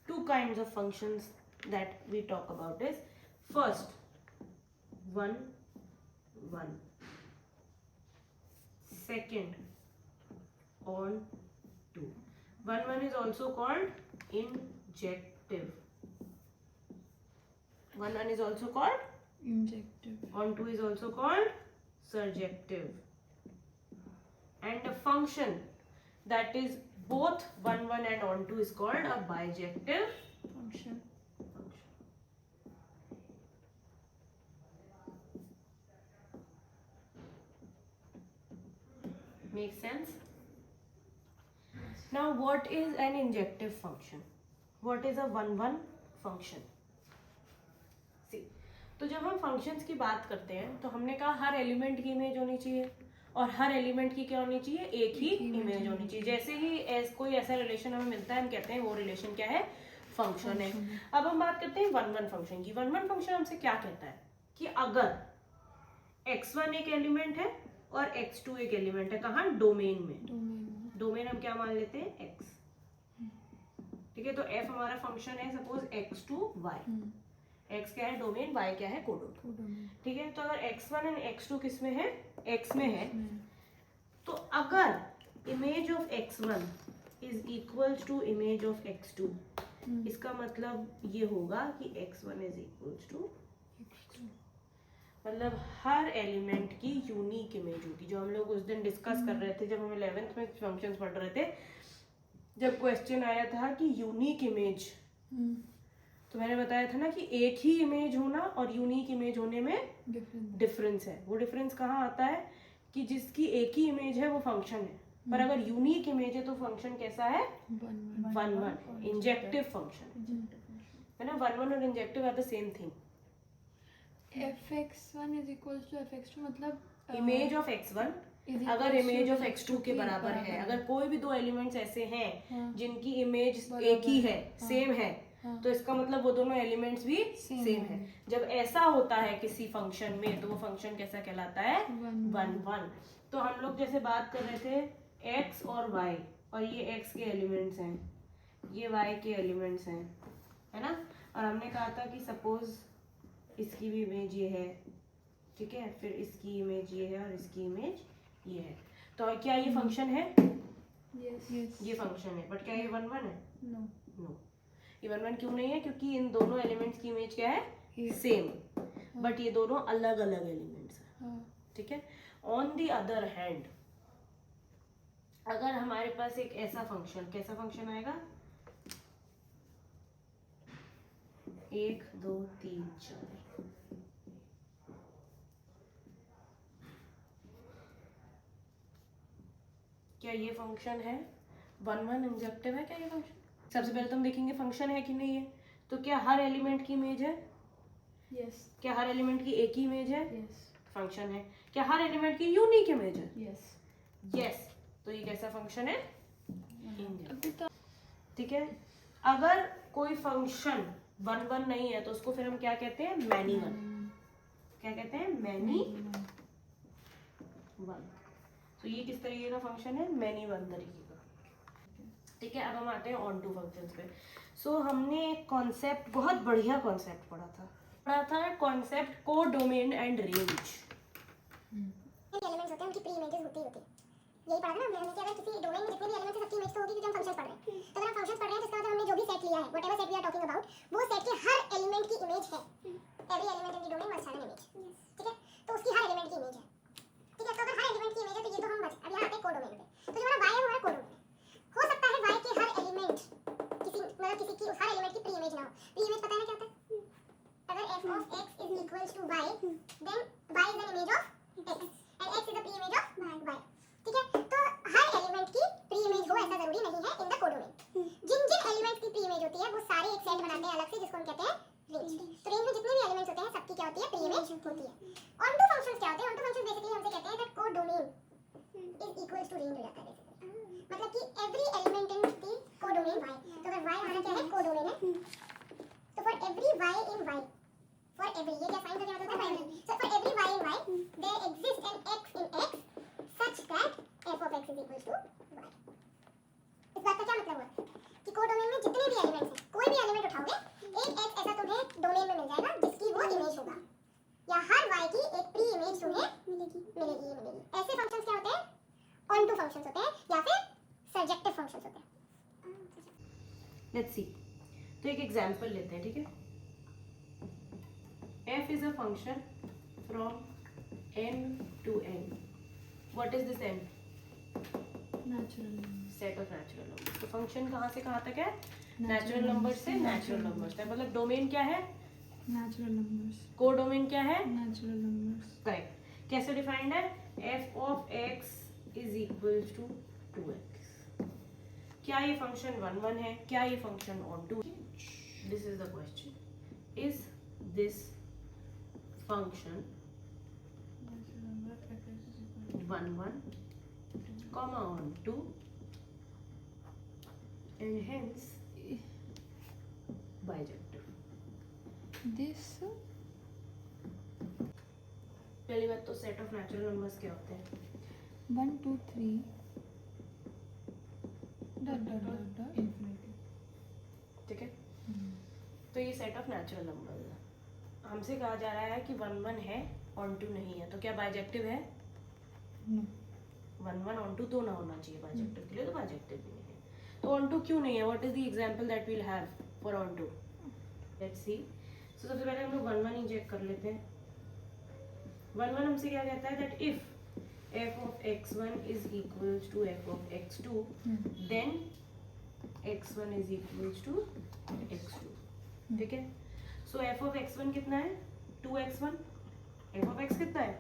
Two kinds of functions that we talk about is, first 1 1. Second on 2. 1 1 is also called injective. 1 1 is also called Injective. on 2 is also called surjective. And a function that is both 1 1 and on 2 is called a bijective Function. function. Makes sense? Now what is an injective function? What is a 1 1 function? See, तो जब हम functions की बात करते हैं तो हमने कहा हर एलिमेंट की इमेज होनी चाहिए और हर एलिमेंट की क्या होनी चाहिए, एक ही इमेज होनी चाहिए. जैसे ही कोई ऐसा रिलेशन हमें मिलता है हम कहते हैं वो रिलेशन क्या है, फंक्शन है. अब हम बात करते हैं 1 1 फंक्शन की. 1 1 फंक्शन हमसे क्या कहता है कि अगर x1 एक एलिमेंट है और x2 एक एलिमेंट है, कहाँ, डोमेन में. डोमेन हम क्या मान लेते हैं, x. ठीक है, तो f हमारा फंक्शन है सपोज x2y. x क्या है, डोमेन, y क्या है, कोडोमेन. ठीक है, तो अगर x1 एंड x2 किस में है, x में है, तो अगर image of x1 is equals to image of x2, इसका मतलब ये होगा कि x1 इज इक्वल्स टू, मतलब हर एलिमेंट की यूनिक इमेज होगी. जो हम लोग उस दिन डिस्कस कर रहे थे जब हम 11th में फंक्शंस पढ़ रहे थे, जब क्वेश्चन आया था कि यूनिक इमेज, तो मैंने बताया था ना कि एक ही इमेज होना और यूनिक इमेज होने में डिफरेंस है. वो डिफरेंस कहाँ आता है कि जिसकी एक ही इमेज है वो फंक्शन है, पर अगर यूनिक इमेज है तो फंक्शन कैसा है, 1 1. इंजेक्टिव फंक्शन है ना. 1 1 और injective are the same thing. fx1 is equals to fx2 मतलब इमेज ऑफ x1 अगर इमेज ऑफ x2 के बराबर है, अगर कोई भी दो एलिमेंट्स ऐसे हैं जिनकी इमेज एक ही है, सेम है, तो इसका मतलब वो दोनों एलिमेंट्स भी सेम है. जब ऐसा होता है किसी फंक्शन में तो वो फंक्शन कैसा कहलाता है, 1 1. तो हम लोग जैसे बात कर रहे थे x और y, और ये x के एलिमेंट्स हैं, ये y के एलिमेंट्स हैं, है ना. और हमने कहा था कि सपोज इसकी भी इमेज ये है, ठीक है, फिर इसकी इमेज ये है और इसकी इमेज ये है. तो क्या ये फंक्शन है, ये फंक्शन है, बट क्या ये 1 1 है, नो. ये 1 1 क्यों नहीं है, क्योंकि इन दोनों एलिमेंट्स की इमेज क्या है, सेम, बट ये दोनों अलग अलग एलिमेंट्स हैं. ठीक है. ऑन द अदर हैंड अगर हमारे पास एक ऐसा फंक्शन, कैसा फंक्शन आएगा, 1 2 3 4, क्या ये फंक्शन है 1 1 इंजेक्टिव है, क्या ये फंक्शन. सबसे पहले तुम देखेंगे फंक्शन है कि नहीं है. तो क्या हर एलिमेंट की इमेज है, yes. क्या हर एलिमेंट की एक ही इमेज है, yes. फंक्शन है. क्या हर एलिमेंट की यूनिक इमेज है, yes. yes. तो ये कैसा फंक्शन है, अभी तो ठीक है. अगर कोई फंक्शन 1 1 नहीं है तो उसको फिर हम क्या कहते हैं, मैनी वन. क्या कहते हैं, मैनी वन. तो ये किस तरीके का फंक्शन है, मैनी वन तरीके का. ठीक है. अब हम आते हैं ऑन टू फंक्शंस पे. सो हमने एक कॉन्सेप्ट, बहुत बढ़िया कॉन्सेप्ट पढ़ा था कॉन्सेप्ट को डोमेन एंड रेंज. एलिमेंट्स होते हैं उनकी प्री इमेजेस होती है. यही पढ़ा था ना हमने कि अगर किसी डोमेन में जितने भी एलिमेंट्स हैं सबकी इमेज तो होगी, क्योंकि हम फंक्शन पढ़ रहे हैं. तो अगर हम फंक्शन पढ़ रहे हैं तो इसका मतलब हमने जो भी सेट लिया है, whatever set we are talking about, वो सेट के हर एलिमेंट की इमेज है. Every element in the domain must have an image. ठीक है. तो उसकी हर एलिमेंट की इमेज है. ठीक है. तो अगर हर एलिमेंट की इमेज है तो ये तो हम अब यहाँ आते हैं कोडोमेन पे. तो जो हमारा y है वो हमारा कोडोमेन है. हो सकता है y के हर एलिमेंट किसी की उस हर एलिमेंट की प्री इमेज ना हो. प्री इमेज पता है ना क्या होता है, अगर f of x is equals to y, then y is an image of x and x is the pre image of y. ठीक है. तो हर एलिमेंट की प्री इमेज हो ऐसा जरूरी नहीं है इन द कोडोमेन. जिन जिन एलिमेंट्स की प्री इमेज होती है वो सारे एक सेट बनाते हैं अलग से, जिसको हम कहते हैं रेंज. तो रेंज में जितने भी एलिमेंट्स होते हैं सबकी क्या होती है, प्री इमेज होती है. ऑन टू फंक्शंस क्या होते हैं, ऑन टू फंक्शंस बेसिकली हमसे कहते हैं that codomain is equals to range हो जाता है बेसिकली. मतलब कि every element in the codomain y, तो अगर y हमारा क्या है, कोडोमेन है, तो for every y in y, for every, ये क्या साइन का क्या मतलब है, so for every y in y there exists an x in x such that f of x is equals to y. इस बात का क्या मतलब हुआ कि कोडोमेन में जितने भी एलिमेंट्स हैं, कोई भी एलिमेंट उठाओगे, एक x ऐसा तुम्हें डोमेन में मिल जाएगा जिसकी वो इमेज होगा, या हर y की लेट्स सी। तो एक एग्जांपल लेते हैं, ठीक है। f is a function from n to n. What is this n? Natural set of natural number. तो फंक्शन कहाँ से कहाँ तक है? नेचुरल नंबर से नेचुरल नंबर तक। मतलब डोमेन क्या है? नेचुरल नंबर्स, को डोमेन क्या है? Natural numbers. करेक्ट। कैसे डिफाइंड है? f of x is equals to 2x. क्या ये फंक्शन 1 1 है? क्या ये function onto? This is the question. Is this function 1 1 comma onto and hence bijective. This पहली बात तो सेट ऑफ नेचुरल नंबर्स क्या होते हैं? 1 2 3 dot dot dot dot infinity. ठीक है। तो ये सेट ऑफ नेचुरल नंबर्स है। हमसे कहा जा रहा है कि 1 1 है, onto नहीं है, तो क्या बाइजेक्टिव है? नो 1 1 onto तो ना होना चाहिए बाइजेक्टिव के लिए, तो बाइजेक्टिव भी नहीं है। तो onto क्यों नहीं है? What is the example that we'll have for onto? Let's see. So सबसे पहले हम लोग 1 1 ही चेक कर लेते हैं। 1 1 हमसे क्या कहता है? That if f of x1 is equals to f of x2 then x1 is equals to x2. ठीक है। सो f of x1 कितना है? 2x1। f of x कितना है?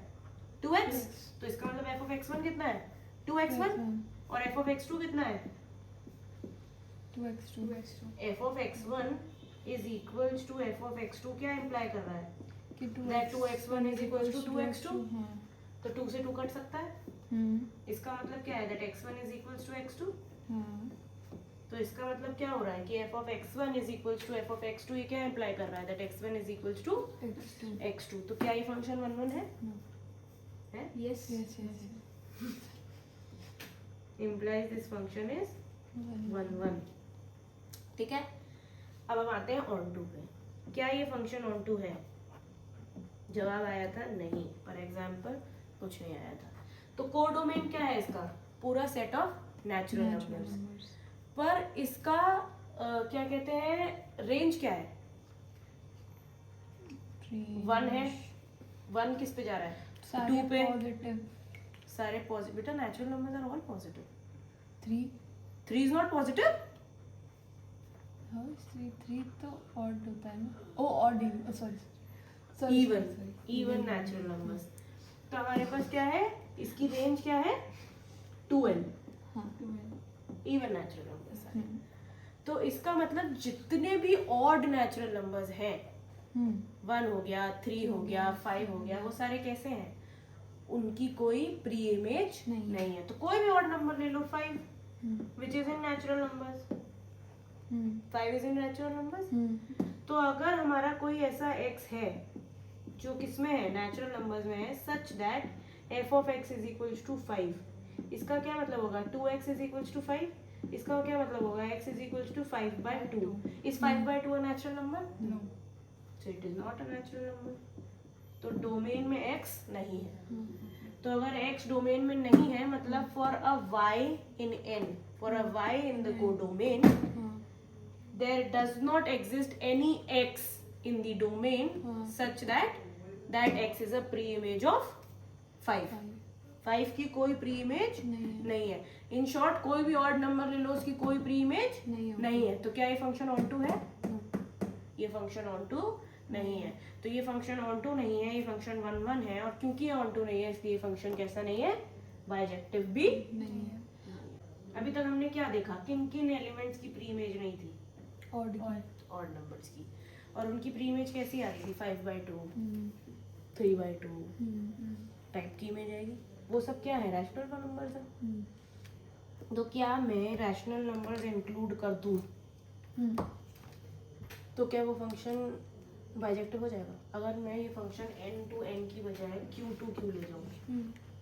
2x। तो इसका मतलब f of x1 कितना है? 2x1। और f of x2 कितना है? 2x2 f of x1 is equals to f of x2 क्या इम्प्लाई कर रहा है? कि That 2x1 is equals to 2x2। हाँ। तो 2 से 2 कट सकता है। इसका मतलब क्या है? That x1 is equals to x2। हाँ। तो इसका मतलब क्या हो रहा है कि f of x1 is equals to f of x2 ये क्या इम्प्लाई कर रहा है? That x1 is equals to x2 x2। तो क्या ये फंक्शन 1 1 है? है? Yes yes yes Implies this function is 1 1। ठीक है। अब हम आते हैं onto पे। क्या ये फंक्शन onto है? जवाब आया था नहीं। फॉर एग्जाम्पल कुछ नहीं आया था। तो कोडोमेन क्या है इसका? पूरा सेट ऑफ नेचुरल नंबर्स। पर इसका क्या कहते हैं, रेंज क्या है? 1 है। 1 किस पे जा रहा है? 2 पे। पॉजिटिव सारे पॉजिटिव। बेटा natural numbers are all positive. 3 3 is not positive. How is 3 तो ऑड होता है ना। Oh odd sorry even natural numbers. तो हमारे पास क्या है? इसकी रेंज क्या है? 2n। हाँ इवन नेचुरल नंबर्स। तो इसका मतलब जितने भी ऑड नेचुरल नंबर्स हैं, 1 हो गया, 3 हो गया, 5 हो गया, वो सारे कैसे हैं? उनकी कोई प्री इमेज नहीं है। तो कोई भी ऑड नंबर ले लो, 5 which is in natural numbers. 5 is in natural numbers. तो अगर हमारा कोई ऐसा x है जो किसमें है? नेचुरल नंबर्स में है, सच that f of x is equals to 5, इसका क्या मतलब होगा? 2x is equals to 5। इसका क्या मतलब होगा? x is equals to 5/2। Is 5/2 a natural number? No So it is not a natural number। तो डोमेन में x नहीं है। तो अगर x डोमेन में नहीं है, मतलब for a y in n, for a y in the codomain, there does not exist any x in the domain such that x is a pre-image of 5। 5 की कोई प्री इमेज नहीं है। In short कोई भी odd number ले लो, उसकी कोई pre image नहीं है। तो क्या ये फंक्शन onto है? ये फंक्शन onto नहीं है। तो ये फंक्शन onto नहीं है, ये फंक्शन 1 1 है। और क्योंकि ये onto नहीं है, इसलिए ये फंक्शन कैसा नहीं है? बाइजेक्टिव भी नहीं है। अभी तक हमने क्या देखा? किन किन एलिमेंट्स की प्री इमेज नहीं थी? ऑड ऑड नंबर्स की। और उनकी प्री इमेज कैसी आ रही थी? 5/2, 3/2 टाइप की इमेज आएगी। वो सब क्या है? रैशनल नंबर्स है। तो क्या मैं रैशनल नंबर्स इंक्लूड कर दूं तो क्या वो फंक्शन बाइजेक्टिव हो जाएगा? अगर मैं ये फंक्शन n to n की बजाय q to q ले जाऊंगी,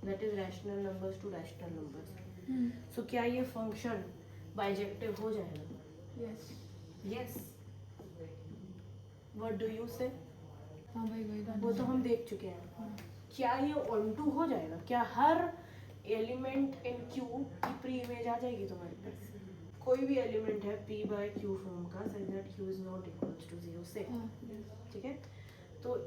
that is rational numbers to rational numbers, so क्या ये फंक्शन बाइजेक्टिव हो जाएगा? Yes yes. What do you say? हाँ भाई वो तो हम देख चुके हैं। क्या ये onto हो जाएगा? क्या हर एलिमेंट इन Q की प्री इमेज आ जाएगी तुम्हारे पास? कोई भी एलिमेंट है p by q फॉर्म का such that q is not equals to 0 से, ठीक है। तो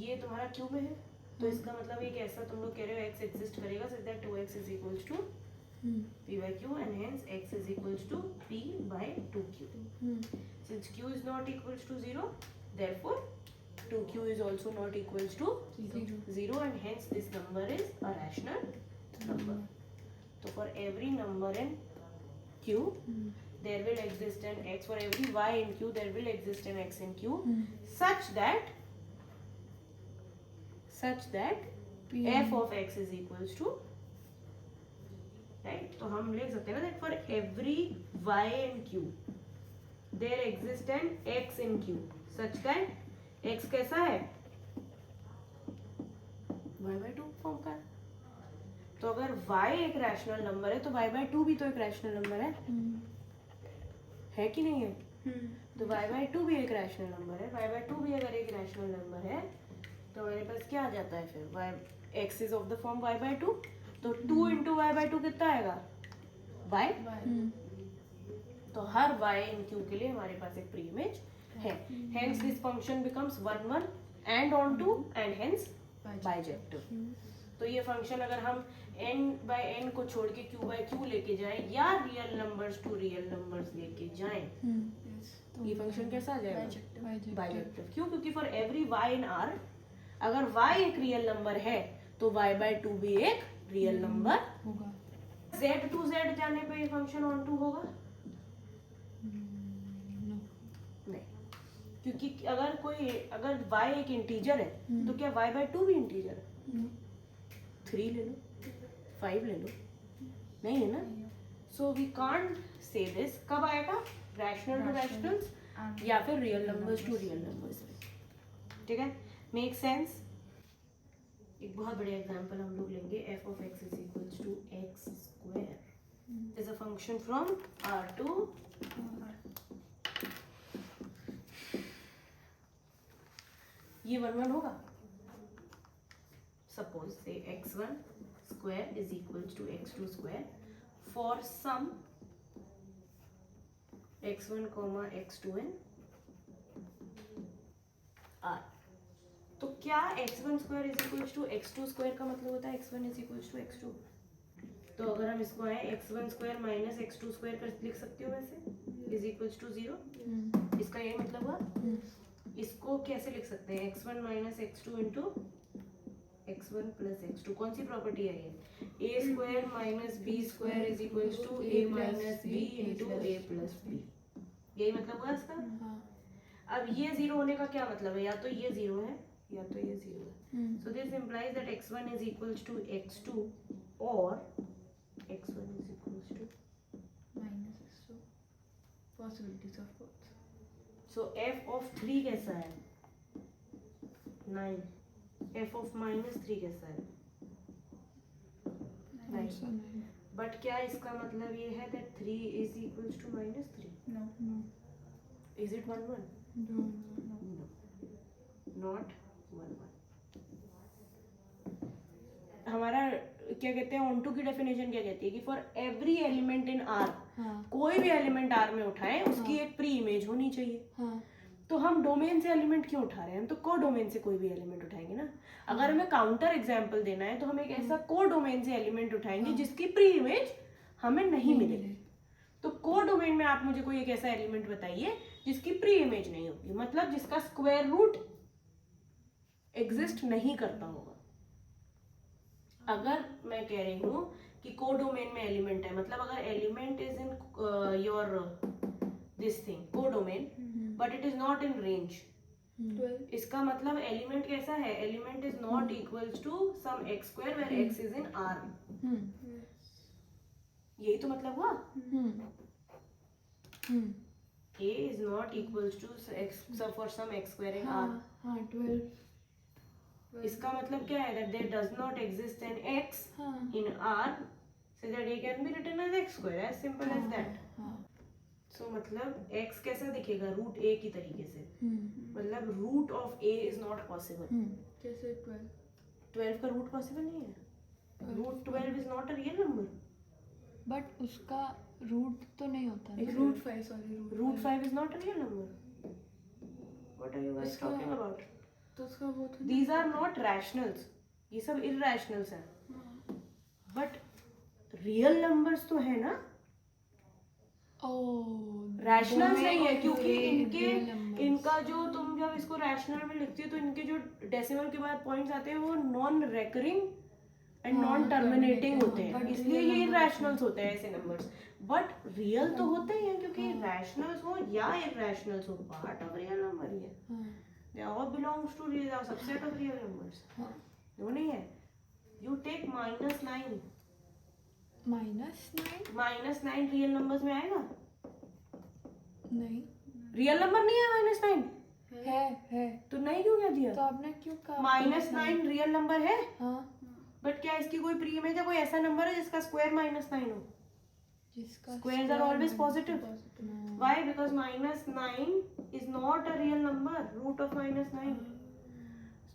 ये तुम्हारा q में है, तो इसका मतलब एक ऐसा तुम लोग कह रहे हो x एग्जिस्ट करेगा such that 2x is equals to p by q and hence x is equals to p by 2q. Since q is not equals to 0, therefore 2q is also not equals to 0 and hence this number is a rational number. So for every number in q, there will exist an x. For every y in q, there will exist an x in q, such that f of x is equals to, right? तो हम लिख सकते हैं ना that for every y in q, there exists an x in q, such that x कैसा है y by 2 form का है। तो अगर y एक रैशनल नंबर है तो y by 2 भी तो एक रैशनल नंबर है कि नहीं है? तो y by 2 भी एक रैशनल नंबर है। y by 2 भी अगर एक रैशनल नंबर है तो हमारे पास क्या आ जाता है फिर? y x is of the form y by 2, तो 2 into y by 2 कितना आएगा? y। तो हर y in q के लिए हमारे पास एक प्री इमेज है। Hence this function becomes 1 1 and onto and hence bijective. तो ये फंक्शन अगर हम n by n को छोड़ के q by q लेके जाएं या real numbers to real numbers लेके जाएं, ये फंक्शन कैसा आ जाएगा? बाइजेक्टिव। क्यों? क्योंकि for every y in r, अगर y एक रियल नंबर है तो y by 2 भी एक रियल नंबर होगा। z टू z जाने पे ये फंक्शन ऑन टू होगा? नहीं, क्योंकि अगर y एक इंटीजर है तो क्या y by 2 भी इंटीजर है? 3 ले लो, 5 ले लो, नहीं है ना? So we can't say this. कब आएगा? रैशनल टू रैशनल्स या फिर real numbers to real numbers में, ठीक है? Make sense? एक बहुत बड़े एग्जांपल हम लोग लेंगे। f of x is equals to x square is a function from r to ये 1 1 होगा। Suppose say x1 square is equals to x2 square for some x1 comma x2 in r। तो क्या x1 square is equals to x2 square का मतलब होता है x1 is equals to x2? तो अगर हम इसको आए x1 square minus x2 square कर लिख सकते हो वैसे is equals to 0। इसका यही मतलब हुआ। इसको कैसे लिख सकते हैं? x1 minus x2 into x1 plus x2। कौन सी प्रॉपर्टी है ये? a square minus b square is equals to a minus b into a plus b। यही मतलब हुआ इसका। अब ये 0 होने का क्या मतलब है? या तो ये 0 है या तो ये 0 है। So this implies that x1 is equals to x2 or x1 is equals to minus x2, possibilities of both. so f of 3 कैसा है? 9। f of minus 3 कैसा है? Also 9. बट क्या इसका मतलब ये है that 3 is equals to minus 3? No. Is it 1 1? No. No, not 1 1। हमारा क्या कहते हैं ऑन टू की डेफिनेशन क्या कहती है कि for every element in are, कोई भी एलिमेंट आर में उठाएं उसकी एक प्री इमेज होनी चाहिए। तो हम डोमेन से एलिमेंट क्यों उठा रहे हैं? हम तो को डोमेन से कोई भी एलिमेंट उठाएंगे ना। अगर हमें काउंटर एग्जांपल देना है तो हम एक ऐसा को डोमेन से एलिमेंट उठाएंगे जिसकी प्री इमेज हमें नहीं मिलेगी। तो को डोमेन में आप मुझे कोई एक ऐसा एलिमेंट बताइए जिसकी प्री इमेज नहीं होगी, मतलब जिसका स्क्वायर रूट एग्जिस्ट नहीं करता होगा। अगर मैं कह रही हूँ कि को डोमेन में एलिमेंट है, मतलब अगर element is in your this thing को domain but it is not in range, 12. इसका मतलब एलिमेंट कैसा है? Element is not equals to some x square where x is in R. यही तो मतलब हुआ। a is not equals to x for some x square in r। 12. इसका मतलब क्या है? that there does not exist an x in r so that a can be written as x square, as simple as that। so मतलब x कैसा दिखेगा? Root a की तरीके से। मतलब root of a is not possible। जैसे 12 का root possible नहीं है। Root 12 is not a real number। But उसका रूट तो नहीं होता ना। एक root 5 sorry root 5 is not a real number. What are you guys उसका- टॉकिंग अबाउट? तो उसका वो तो दीज आर नॉट रैशनल्स, ये सब इरैशनल्स हैं. बट रियल नंबर्स तो है ना, रैशनल्स नहीं है, क्योंकि इनका जो तुम जब इसको रैशनल में लिखती हो तो इनके जो डेसिमल के बाद पॉइंट्स आते हैं वो non recurring and non terminating होते हैं, इसलिए ये इरैशनल्स होते हैं ऐसे नंबर्स. बट रियल तो होते ही हैं, क्योंकि रैशनल्स हो या इरैशनल्स हो, पार्ट ऑफ रियल नंबर ही है. They all belongs to real subset of real numbers. वो नहीं है. You take -9. -9 रियल नंबर्स में आएगा? नहीं रियल नंबर नहीं है -9. है तो नहीं क्यों क्या दिया? तो आपने क्यों कहा -9 रियल नंबर है. हाँ बट क्या इसकी कोई प्री इमेज है, कोई ऐसा नंबर है जिसका स्क्वायर -9 हो? जिसका Squares are always positive. Why? Because -9 is not a real number. Root of -9.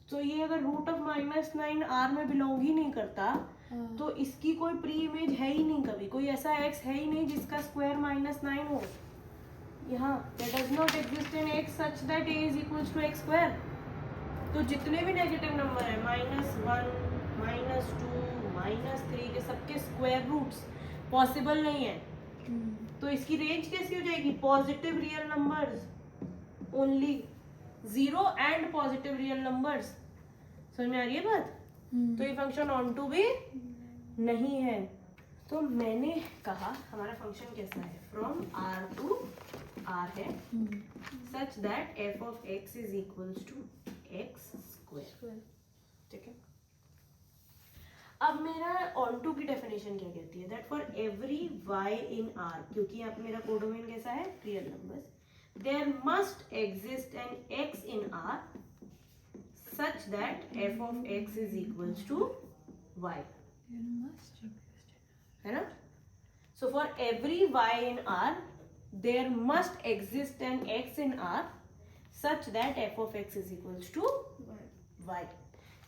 तो ये अगर रूट ऑफ -9 R में बिलोंग ही नहीं करता तो इसकी कोई प्री इमेज है ही नहीं. कभी कोई ऐसा x है ही नहीं जिसका स्क्वायर -9 हो. यहाँ there does not exist an x such that a is equals to x square. तो जितने भी नेगेटिव नंबर है -1, -2, -3 के सबके स्क्वायर रूट्स पॉसिबल नहीं है. तो इसकी रेंज कैसी हो जाएगी? Positive real numbers only, 0 and positive real numbers. समझ में आ रही है बात? तो ये फंक्शन ऑन टू भी नहीं है. तो मैंने कहा हमारा फंक्शन कैसा है, फ्रॉम R टू R है, सच that f of x is equals to x square. ठीक है. अब मेरा ऑन टू की डेफिनेशन क्या कहती है, that for every y in R, क्योंकि यहाँ पे मेरा कोडोमेन कैसा है, real numbers, there must exist an x in R such that f of x is equals to y. है ना? So for every y in R, there must exist an x in R such that f of x is equals to y.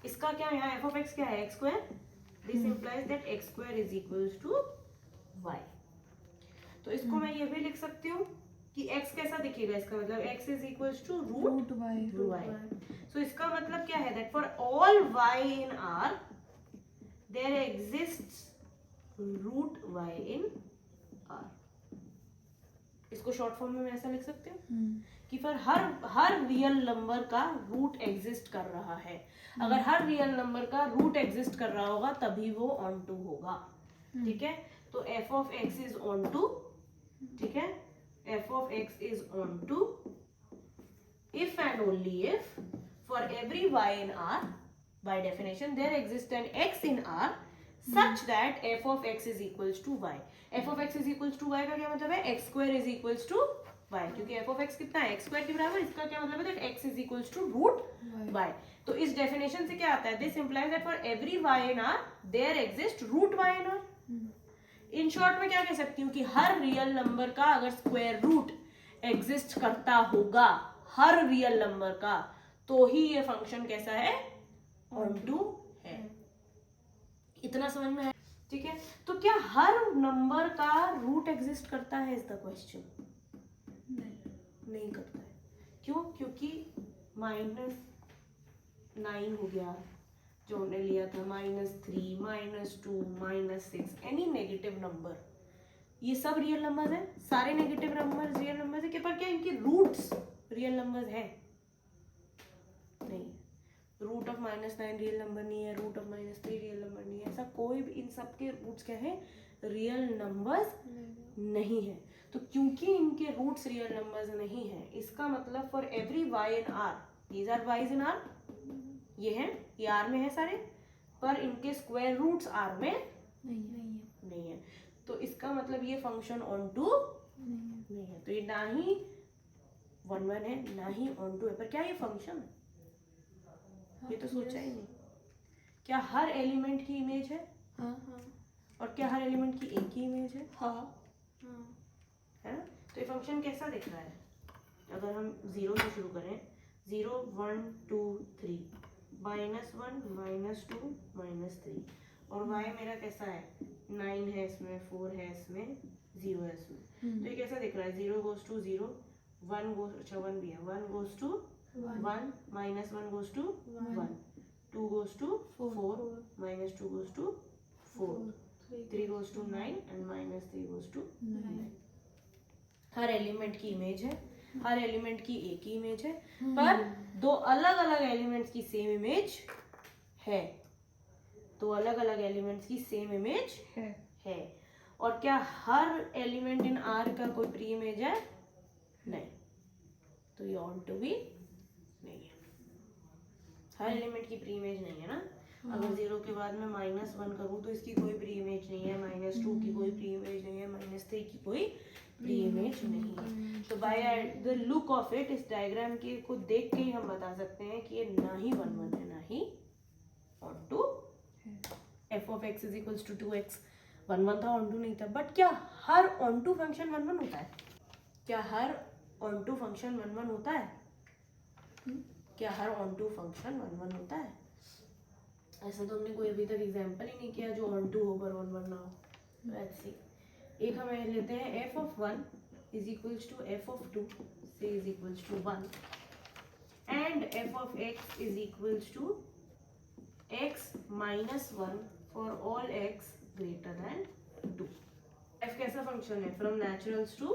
इसका क्या है, यहाँ f of x क्या है, x square. This implies that x square is equals to y. तो इसको मैं ये भी लिख सकती हूँ कि x कैसा दिखेगा, इसका मतलब x is equals to root y. So इसका मतलब क्या है, that for all y in R there exists root y in R. इसको शॉर्ट फॉर्म में मैं ऐसा लिख सकती हूँ कि फिर हर रियल नंबर का रूट एग्जिस्ट कर रहा है. अगर हर रियल नंबर का रूट एग्जिस्ट कर रहा होगा तभी वो ऑन टू होगा. ठीक है. तो f of x is on to, ठीक है, f of x is on to if and only if for every y in R, by definition there exists an x in R such that f of x is equals to y. f of x is equals to y का क्या मतलब है, x square is equals to y, क्योंकि f of x कितना है, x square के बराबर. इसका क्या मतलब है, that x is equals to root y. तो इस डेफिनेशन से क्या आता है, this implies that for every y in R there exists root y in R. In short में क्या कह सकती हूँ कि हर रियल नंबर का अगर स्क्वायर रूट एग्जिस्ट करता होगा, हर रियल नंबर का, तो ही ये फंक्शन कैसा है, ऑन टू है. इतना समझ में है? ठीक है. तो क्या हर नंबर का रूट एग्जिस्ट करता है, इज द क्वेश्चन. नहीं करता है. क्यों? क्योंकि -9 हो गया जो हमने लिया था, -3, -2, -6, एनी नेगेटिव नंबर, ये सब रियल नंबर्स हैं. सारे नेगेटिव नंबर्स रियल नंबर्स है, पर क्या इनके रूट्स रियल नंबर्स है? नहीं. रूट ऑफ -9 रियल नंबर नहीं है, रूट ऑफ -3 रियल नंबर नहीं है. ऐसा कोई भी, इन सब के रूट्स क्या है, रियल नंबर्स नहीं है. तो क्योंकि इनके रूट्स रियल नंबर्स नहीं है, इसका मतलब for every y in R, these are y's in R, ये हैं, ये R में है सारे, पर इनके स्क्वायर रूट्स R में नहीं है. तो इसका मतलब ये फंक्शन ऑन टू नहीं है. तो ये ना ही 1 है, ना ही ऑन टू है. पर क्या ये फंक्शन है? ये तो सोचा ही नहीं. क्या हर एलिमेंट की इमेज है? और क्या हर एलिमेंट की एक ही इमेज है? है ना? तो ये फंक्शन कैसा दिख रहा है, अगर हम 0 से शुरू करें, 0, 1, 2, 3, -1, -2, -3, और y मेरा कैसा है, 9 है इसमें, 4 है इसमें, 0 है इसमें। तो ये कैसा दिख रहा है, 0 goes to 0, 1 goes, अच्छा 1 भी है, 1 goes to 1, minus 1 goes to 1, 2 goes to 4, minus 2 goes to 4, 3 goes to 9 and minus 3 goes to 9। Her element की इमेज है, हर एलिमेंट की एक ही इमेज है, पर दो अलग अलग एलिमेंट्स की सेम इमेज है, दो अलग अलग एलिमेंट्स की सेम इमेज है। और क्या हर एलिमेंट इन आर का कोई प्री इमेज है? नहीं, तो ये ऑन टू भी नहीं है, हर एलिमेंट की प्री इमेज नहीं है ना। अगर 0 के बाद मैं -1 करूँ तो इसकी कोई प्री इमेज नहीं है, -2 की कोई प्री इमेज नहीं है, -3 की कोई प्री इमेज नहीं है। तो by the look of it, इस डायग्राम के को देख के ही हम बता सकते हैं कि ये ना ही 1 1 है, ना ही onto. f of x is equals to 2x 1 1 था, ऑन टू नहीं था। बट क्या हर ऑन टू फंक्शन 1 1 होता है? क्या हर ऑन टू फंक्शन 1 1 होता है? क्या हर ऑन टू फंक्शन 1 1 होता है? ऐसा तो हमने कोई अभी तक एग्जांपल ही नहीं किया जो ऑन टू हो पर 1 1 ना हो। लेट्स सी, एक हमें लेते हैं f of 1 is equals to f of 2 say is equals to 1 and f of x is equals to x minus 1 for all x greater than 2। f कैसा फंक्शन है? From naturals to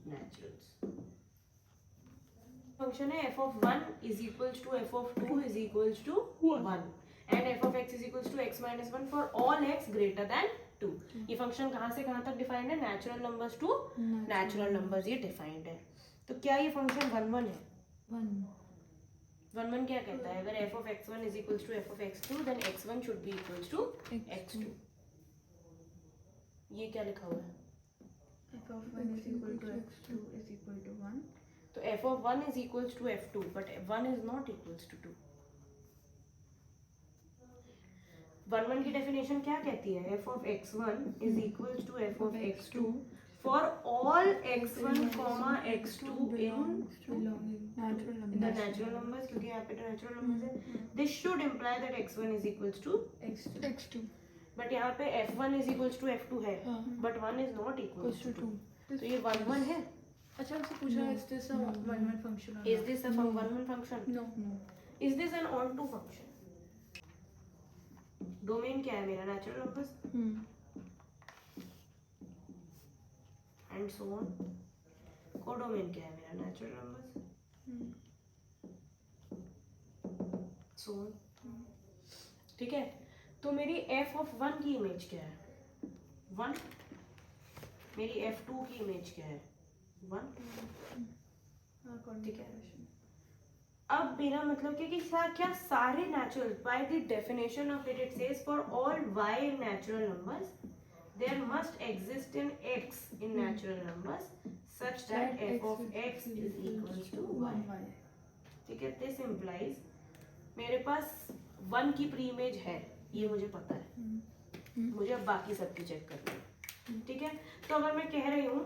naturals function है। f of 1 is equals to f of 2 is equals to 1 and f of x is equals to x minus 1 for all x greater than 2। ये function कहाँ से कहाँ तक defined है? Natural numbers to natural numbers ये defined है। तो क्या ये फंक्शन 1 1 है? 1 1 क्या कहता है? अगर f of x1 is equals to f of x2 then x1 should be equals to x2। ये क्या लिखा हुआ है? f of 1 is equal to x2 is equal to 1। तो f of 1 is equals to f2 but 1 is not equals to 2। 1 1 की definition क्या कहती है? f of x1 is equals to f of x2 for all x1, x2 in the natural numbers, क्योंकि यहाँ पे तो natural numbers है। This should imply that x1 is equals to x2 but यहाँ पे f1 is equals to f2 है but 1 is not equals to 2। तो ये 1 1 है। अच्छा, हमसे पूछा is this a 1 1 function? Is this a 1 1 function? No। Is this an onto function? Domain क्या है मेरा? Natural numbers and so on. Codomain क्या है मेरा? Natural numbers so on. ठीक है, तो मेरी f of 1 की इमेज क्या है? 1। मेरी f2 की इमेज क्या है? 1। ठीक है, अब मेरा मतलब कि क्या सारे natural, by the definition of it says for all y natural numbers there must exist in x in natural numbers such that f of x is equals to 1। ठीक है, दिस इंप्लाइज मेरे पास 1 की प्री इमेज है, ये मुझे पता है, मुझे अब बाकी सबकी चेक करनी है। ठीक है, तो अगर मैं कह रही हूँ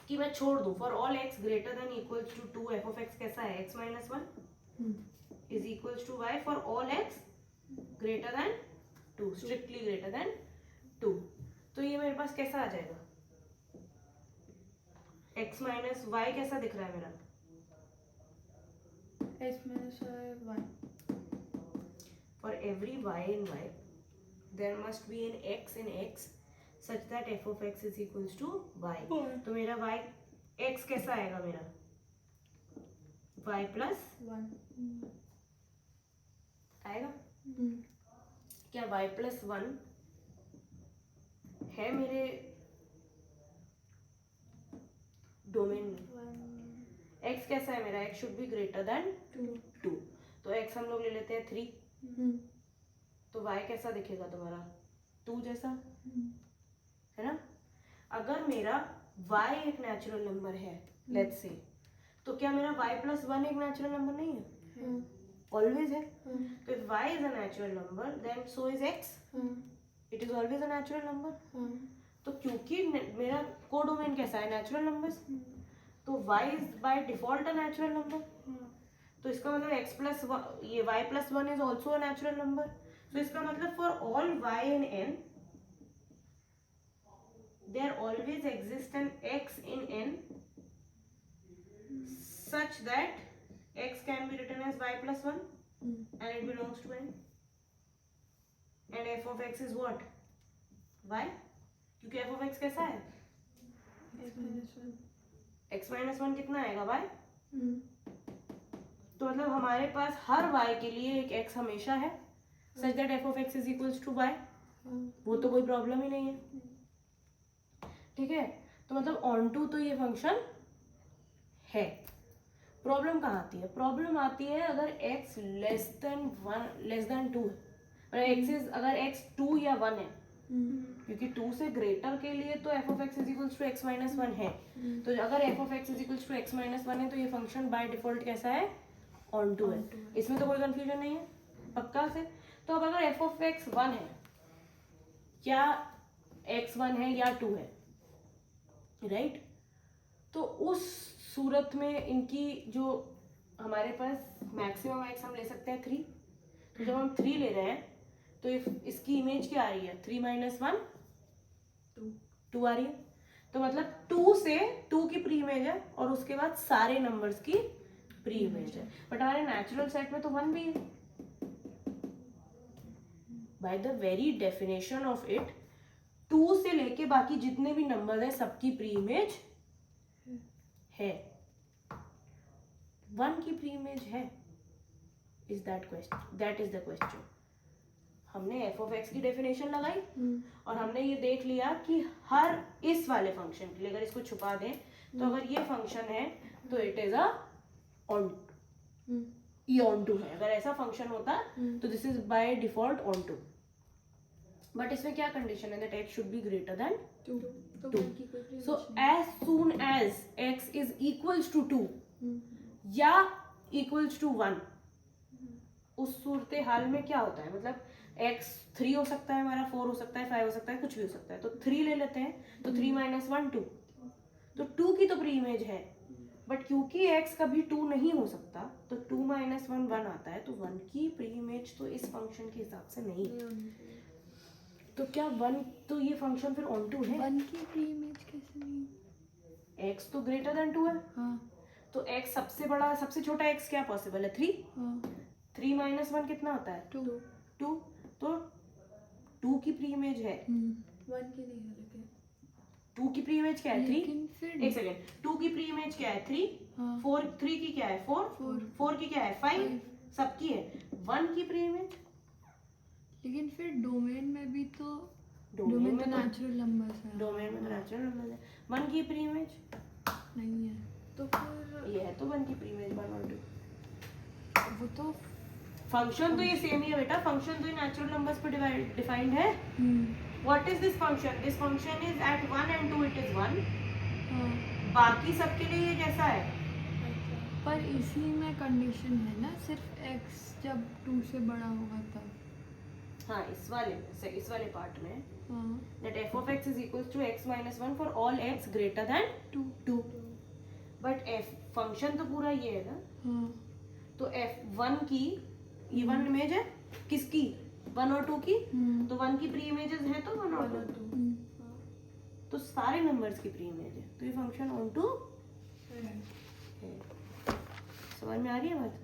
कि मैं छोड़ दूं for all x greater than equals to 2 f of x कैसा है? x minus 1 is equals to y for all x greater than 2, strictly greater than 2। तो ये मेरे पास कैसा आ जाएगा? x minus y कैसा दिख रहा है मेरा? x minus y 1। For every y in y there must be an x in x such that f of x is equals to y। तो मेरा y x कैसा आएगा मेरा? y plus 1 आएगा। क्या y plus 1 है मेरे डोमेन में? x कैसा है मेरा? x should be greater than 2। तो x हम लोग ले लेते हैं 3। तो y कैसा दिखेगा तुम्हारा? 2 जैसा है ना। अगर मेरा y एक नेचुरल नंबर है लेट्स से, तो क्या मेरा y plus 1 एक नेचुरल नंबर नहीं है? ऑलवेज है। तो if y is a natural number then so is x, it is always a natural number। तो क्योंकि मेरा कोडोमेन कैसा है? नेचुरल नंबर्स, तो y is by default a natural number। तो इसका मतलब x plus ये y plus 1 is also a natural number। तो इसका मतलब for all y in n there always exists an x in n such that x can be written as y plus 1 and it belongs to n, and f of x is what? y, क्योंकि f of x कैसा है? x minus 1 कितना आएगा? y. तो मतलब हमारे पास हर y के लिए एक x हमेशा है such that f of x is equals to y. वो तो कोई प्रॉब्लम ही नहीं है, ठीक है. तो मतलब ऑन टू तो ये फंक्शन है. प्रॉब्लम कहाँ आती है? प्रॉब्लम आती है अगर x लेस देन 2 है, मतलब x इज अगर x 2 या 1 है, क्योंकि 2 से ग्रेटर के लिए तो f of x is equals to x minus 1 है. तो अगर f of x is equals to x minus 1 है तो ये फंक्शन बाय डिफॉल्ट कैसा है? ऑन टू है. इसमें तो कोई कंफ्यूजन नहीं है पक्का से. तो अब अगर f of x 1 है, क्या x 1 है या 2 है, राइट? तो उस सूरत में इनकी जो हमारे पास मैक्सिमम x हम ले सकते हैं 3. तो जब हम 3 ले रहे हैं तो इसकी इमेज क्या आ रही है? 3 minus 1 2 आ रही है. तो मतलब 2 से 2 की प्री इमेज है और उसके बाद सारे नंबर्स की प्री इमेज है. बट हमारे नेचुरल सेट में तो 1 भी है. By the very definition of it 2 से लेके बाकी जितने भी नंबर हैं सबकी प्री इमेज है. 1 की प्री इमेज है. Is that question? That is the question. हमने f of x की डेफिनेशन लगाई और हमने ये देख लिया कि हर इस वाले फंक्शन के लिए अगर इसको छुपा दें तो अगर ये फंक्शन है तो it is a onto है. अगर ऐसा फंक्शन होता तो this is by default onto. But इसमें क्या कंडीशन है? That x should be greater than 2. So as soon as x is equals to 2 या इक्वल्स टू 1, उस सूरत हाल में क्या होता है? मतलब x 3 हो सकता है हमारा, 4 हो सकता है, 5 हो सकता है, कुछ भी हो सकता है. तो 3 ले लेते हैं तो 3 minus 1 2. तो 2 की तो प्री इमेज है, बट क्योंकि x कभी 2 नहीं हो सकता तो 2 minus 1 1 आता है. तो 1 की प्री इमेज तो इस फंक्शन के हिसाब से नहीं. तो क्या 1 तो ये फंक्शन फिर ऑन टू है? 1 की प्री इमेज कैसे नहीं? x तो ग्रेटर देन 2 है. तो x सबसे बड़ा सबसे छोटा x क्या पॉसिबल है? 3. 3 minus 1 कितना होता है? 2. तो 2 की प्री इमेज है. 1 की नहीं है लेकिन 2 की प्री इमेज क्या है? 3. लेकिन फिर एक सेकेंड. 2 की प्री इमेज क्या है? 3. 3 की क्या है? 4 की क्या है? 5. सबकी है. 1 की प्री इमेज. लेकिन फिर डोमेन में भी तो डोमेन में नेचुरल नंबर्स है. डोमेन में तो नेचुरल नंबर है. 1 की प्री इमेज नहीं है तो फिर ये है. तो 1 की प्री इमेज 1 और 2. वो तो फंक्शन तो ये सेम ही है बेटा. फंक्शन तो ये नेचुरल नंबर्स पे डिफाइंड है. What is this function? This function is at 1 and 2 it is 1. बाकी सबके लिए ये कैसा है? पर इसी में कंडीशन है ना, सिर्फ x जब 2 से बड़ा होगा तब. हाँ, इस वाले पार्ट में that f of x is equals to x minus 1 for all x greater than 2. But f function तो पूरा ये है ना. तो f1 की ये 1 इमेज है किसकी? 1 और 2 की. तो 1 की प्री इमेजेस हैं तो 1 और 2. तो सारे नंबर्स की प्री इमेज है. तो ये फंक्शन ऑन टू है. समझ में आ रही है बात?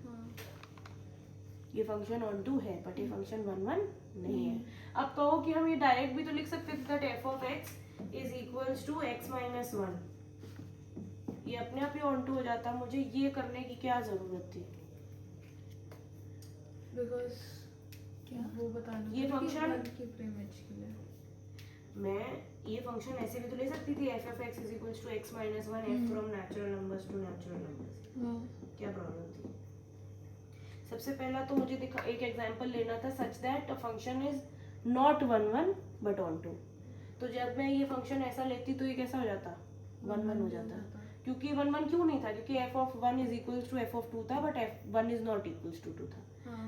ये फंक्शन ऑन टू है बट ये फंक्शन 1 1 नहीं है. अब कहो कि हम ये डायरेक्ट भी तो लिख सकते थे that f of x is equals to x minus 1. ये अपने आप ही ऑन टू हो जाता. मुझे ये करने की क्या जरूरत थी? बिकॉज क्या वो बताना ये फंक्शन की प्री इमेज के लिए मैं ये फंक्शन ऐसे भी तो ले सकती थी. f of x is equals to x minus 1 f from natural numbers to natural numbers. क्या प्रॉब्लम थी? सबसे पहला तो मुझे एक एग्जांपल लेना था such that a function is not 1 1 but onto. तो जब मैं ये फंक्शन ऐसा लेती तो ये कैसा हो जाता? 1 1 हो जाता. क्योंकि 1 1 क्यों नहीं था? क्योंकि f of 1 is equals to f of 2 था but f1 is not equals to 2 था.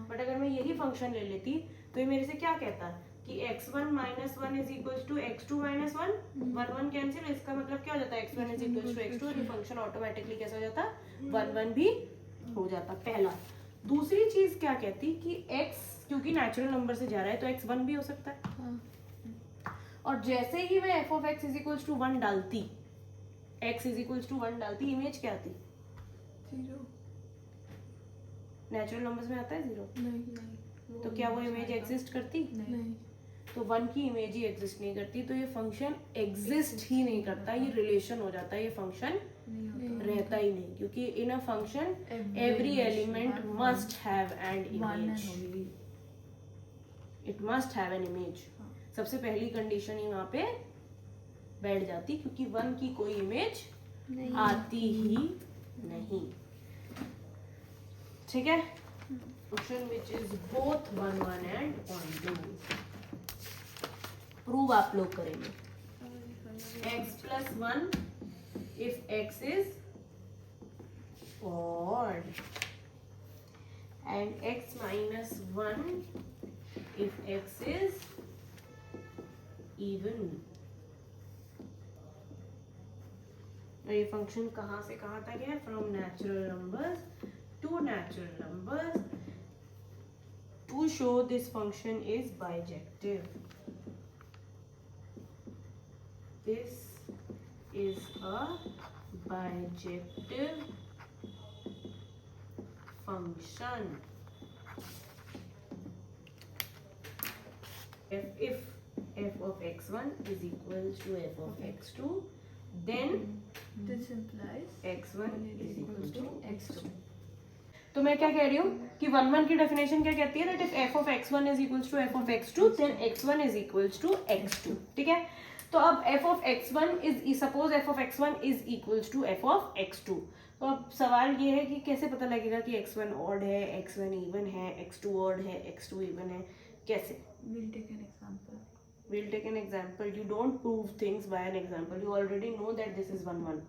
बट अगर मैं यही फंक्शन ले लेती तो ये मेरे से क्या कहता कि x1 minus 1 is equals to x2 minus 1. 1 1 cancel. इसका मतलब क्या हो जाता? x1 is equals to x2. और ये फंक्शन ऑटोमेटिकली कैसा हो जाता? 1 1 भी हो जाता. पहला. दूसरी चीज क्या कहती कि x क्योंकि नेचुरल नंबर से जा रहा है तो x 1 भी हो सकता है. और जैसे ही मैं f of x is equals to 1 डालती, x इज इक्वल्स टू 1 डालती, इमेज क्या आती? 0 नेचुरल नंबर्स में आता है 0। नहीं तो क्या वो इमेज एग्जिस्ट करती? नहीं तो 1 की इमेज ही एग्जिस्ट नहीं करती, तो ये फंक्शन एग्जिस्ट ही नहीं करता, ये रिलेशन हो जाता है, ये फंक्शन रहता ही नहीं, क्योंकि in a function every element must have an image, it must have an image. सबसे पहली कंडीशन ही वहां पे बैठ जाती, क्योंकि 1 की कोई इमेज आती ही नहीं। ठीक है, function which is both 1 1 and 1 2। Prove आप लोग करेंगे। x plus 1 if x is odd and x minus 1 if x is even। और ये फंक्शन कहाँ से कहाँ तक है? From natural numbers to natural numbers. To show this function is bijective, this is a bijective function if f of x1 is equals to f of x2, then this implies x1 is equals to x2। तो मैं क्या कह रही हूँ कि 1 1 की definition क्या कहती है? That if f of x1 is equals to f of x2, then x1 is equals to x2। ठीक है, तो अब f of x1 is suppose f of x1 is equals to f of x2। तो अब सवाल ये है कि कैसे पता लगेगा कि x1 ऑड है, x1 इवन है, x2 ऑड है, x2 इवन है, कैसे? We'll take an example. We'll take an example. You don't prove things by an example. You already know that this is 1 1.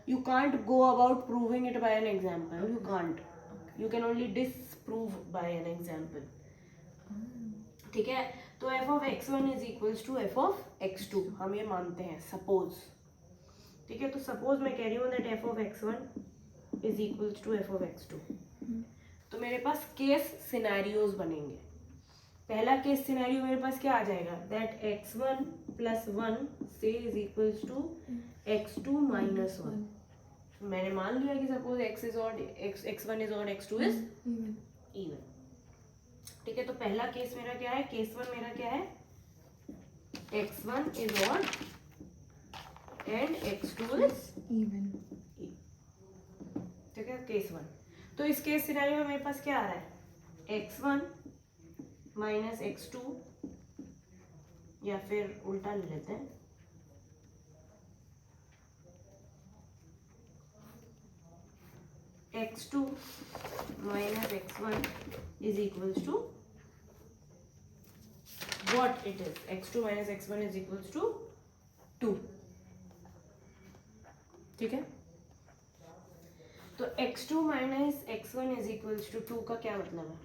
You can't go about proving it by an example. You can't. You can only disprove by an example. ठीक है, तो f of x1 is equals to f of x2 हम ये मानते हैं, suppose. ठीक है, तो सपोज मैं कह रही हूँ that f of x1 is equals to f of x2। तो मेरे पास केस सिनेरियोज बनेंगे। पहला केस सिनेरियो मेरे पास क्या आ जाएगा? दैट x1 plus 1 से is equals to x2 minus 1। मैंने मान लिया कि suppose x is odd, x1 is odd, x2 is even। ठीक है, तो पहला केस मेरा क्या है? केस 1 मेरा क्या है? x1 is odd and x2 is Even। ठीक है, केस 1। तो इस केस सिनेरियो में मेरे पास क्या आ रहा है? x1 माइनस x2, या फिर उल्टा ले लेते हैं, x2 minus x1 is equals to what it is? x2 minus x1 is equals to 2। ठीक है, तो x2 minus x1 is equals to 2 का क्या मतलब है?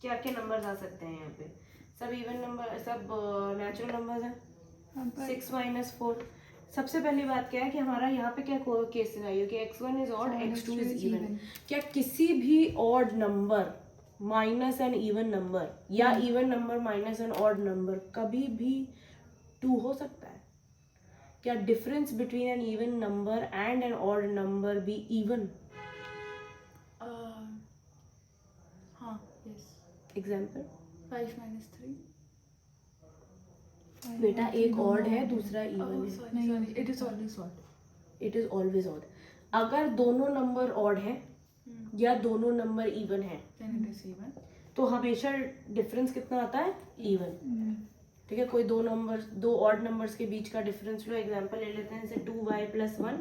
क्या क्या नंबर्स आ सकते हैं यहाँ पे? सब इवन नंबर, सब नेचुरल नंबर्स हैं। 6 minus 4। सबसे पहली बात क्या है कि हमारा यहाँ पे क्या केस सिनेरियो कि x1 is odd, x2 is even। क्या किसी भी odd number minus an even number या even number minus an odd number कभी भी 2 हो सकता है? क्या difference between an even number and an odd number be even? हाँ, yes। Example, 5 minus 3। बेटा एक ऑड है, दूसरा इवन है। Sorry, it is always odd। It is always odd. अगर दोनों नंबर ऑड है या दोनों नंबर इवन है, Then it is even। तो हमेशा डिफरेंस कितना आता है? इवन। ठीक है, कोई दो ऑड नंबर्स के बीच का डिफरेंस लो। एग्जांपल ले लेते हैं, जैसे 2y plus 1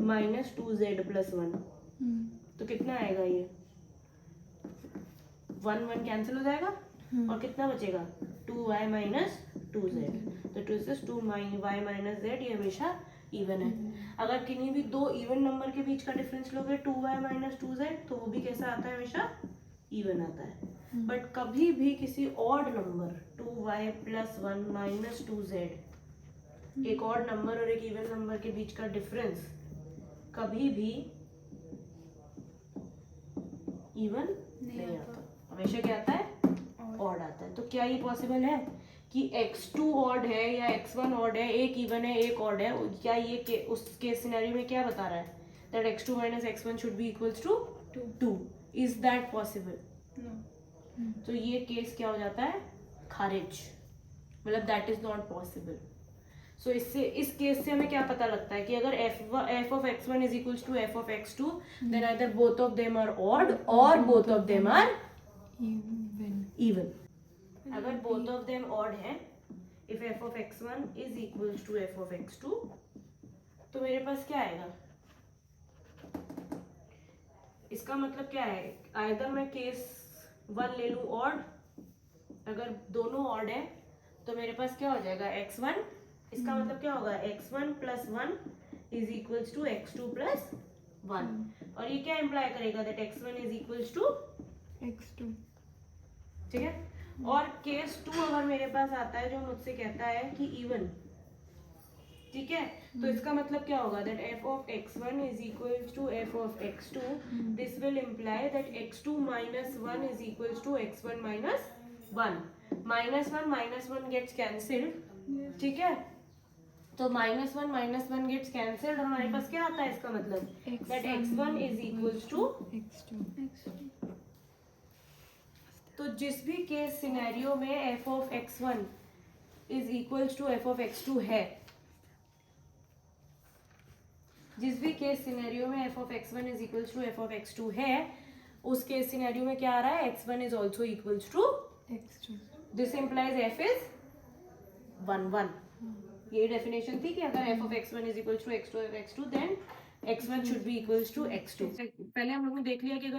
minus 2z plus 1। तो कितना आएगा? ये 1 1 कैंसिल हो जाएगा और कितना बचेगा? 2y minus 2z। तो 2y minus z, ये हमेशा इवन है। अगर किन्हीं भी दो इवन नंबर के बीच का डिफरेंस लोगे 2y minus 2z, तो वो भी कैसा आता है? हमेशा इवन आता है। बट कभी भी किसी odd number 2y plus 1 minus 2z, एक ऑड नंबर और एक इवन नंबर के बीच का डिफरेंस कभी भी इवन नहीं आता, हमेशा क्या आता है? ऑड आता है। तो क्या ये पॉसिबल है कि x2 ऑड है या x1 ऑड है, एक इवन है एक ऑड है? क्या ये उस केस सिनेरियो में क्या बता रहा है? That x2 minus x1 should be equals to 2। Is that possible? तो ये केस क्या हो जाता है? खारिज, मतलब that is not possible. So इससे, इस केस से हमें क्या पता लगता है कि अगर f of x1 is equals to f of x2, then either both of them are odd or both of them are even. अगर both of them odd है, if f of x1 is equals to f of x2, तो मेरे पास क्या आएगा? इसका मतलब क्या है? either मैं केस 1 ले लूं odd, अगर दोनों odd है तो मेरे पास क्या हो जाएगा? x1, इसका मतलब क्या होगा? x1 plus 1 is equals to x2 plus 1, और ये क्या इम्प्लाई करेगा? That x1 is equals to x2। ठीक है। और केस 2 अगर मेरे पास आता है जो मुझसे कहता है कि इवन, ठीक है, तो इसका मतलब क्या होगा? That f of x1 is equals to f of x2, this will imply that x2 minus 1 is equals to x1 minus 1। Minus one gets cancelled, ठीक है, तो माइनस वन गेट्स कैंसिल्ड, और हमारे पास क्या आता है? इसका मतलब that x1 is equals to x2। तो जिस भी केस सिनेरियो में f of x1 is equals to f of x2 है, जिस भी केस सिनेरियो में f of x1 is equals to f of x2 है, उस केस सिनेरियो में क्या आ रहा है? x1 is also equals to x2। This implies f is 1 1। ये डेफिनेशन थी कि अगर f of x1 is equals to x2 then x1 should be equals to x2। पहले हम लोग ने देख लिया कि अगर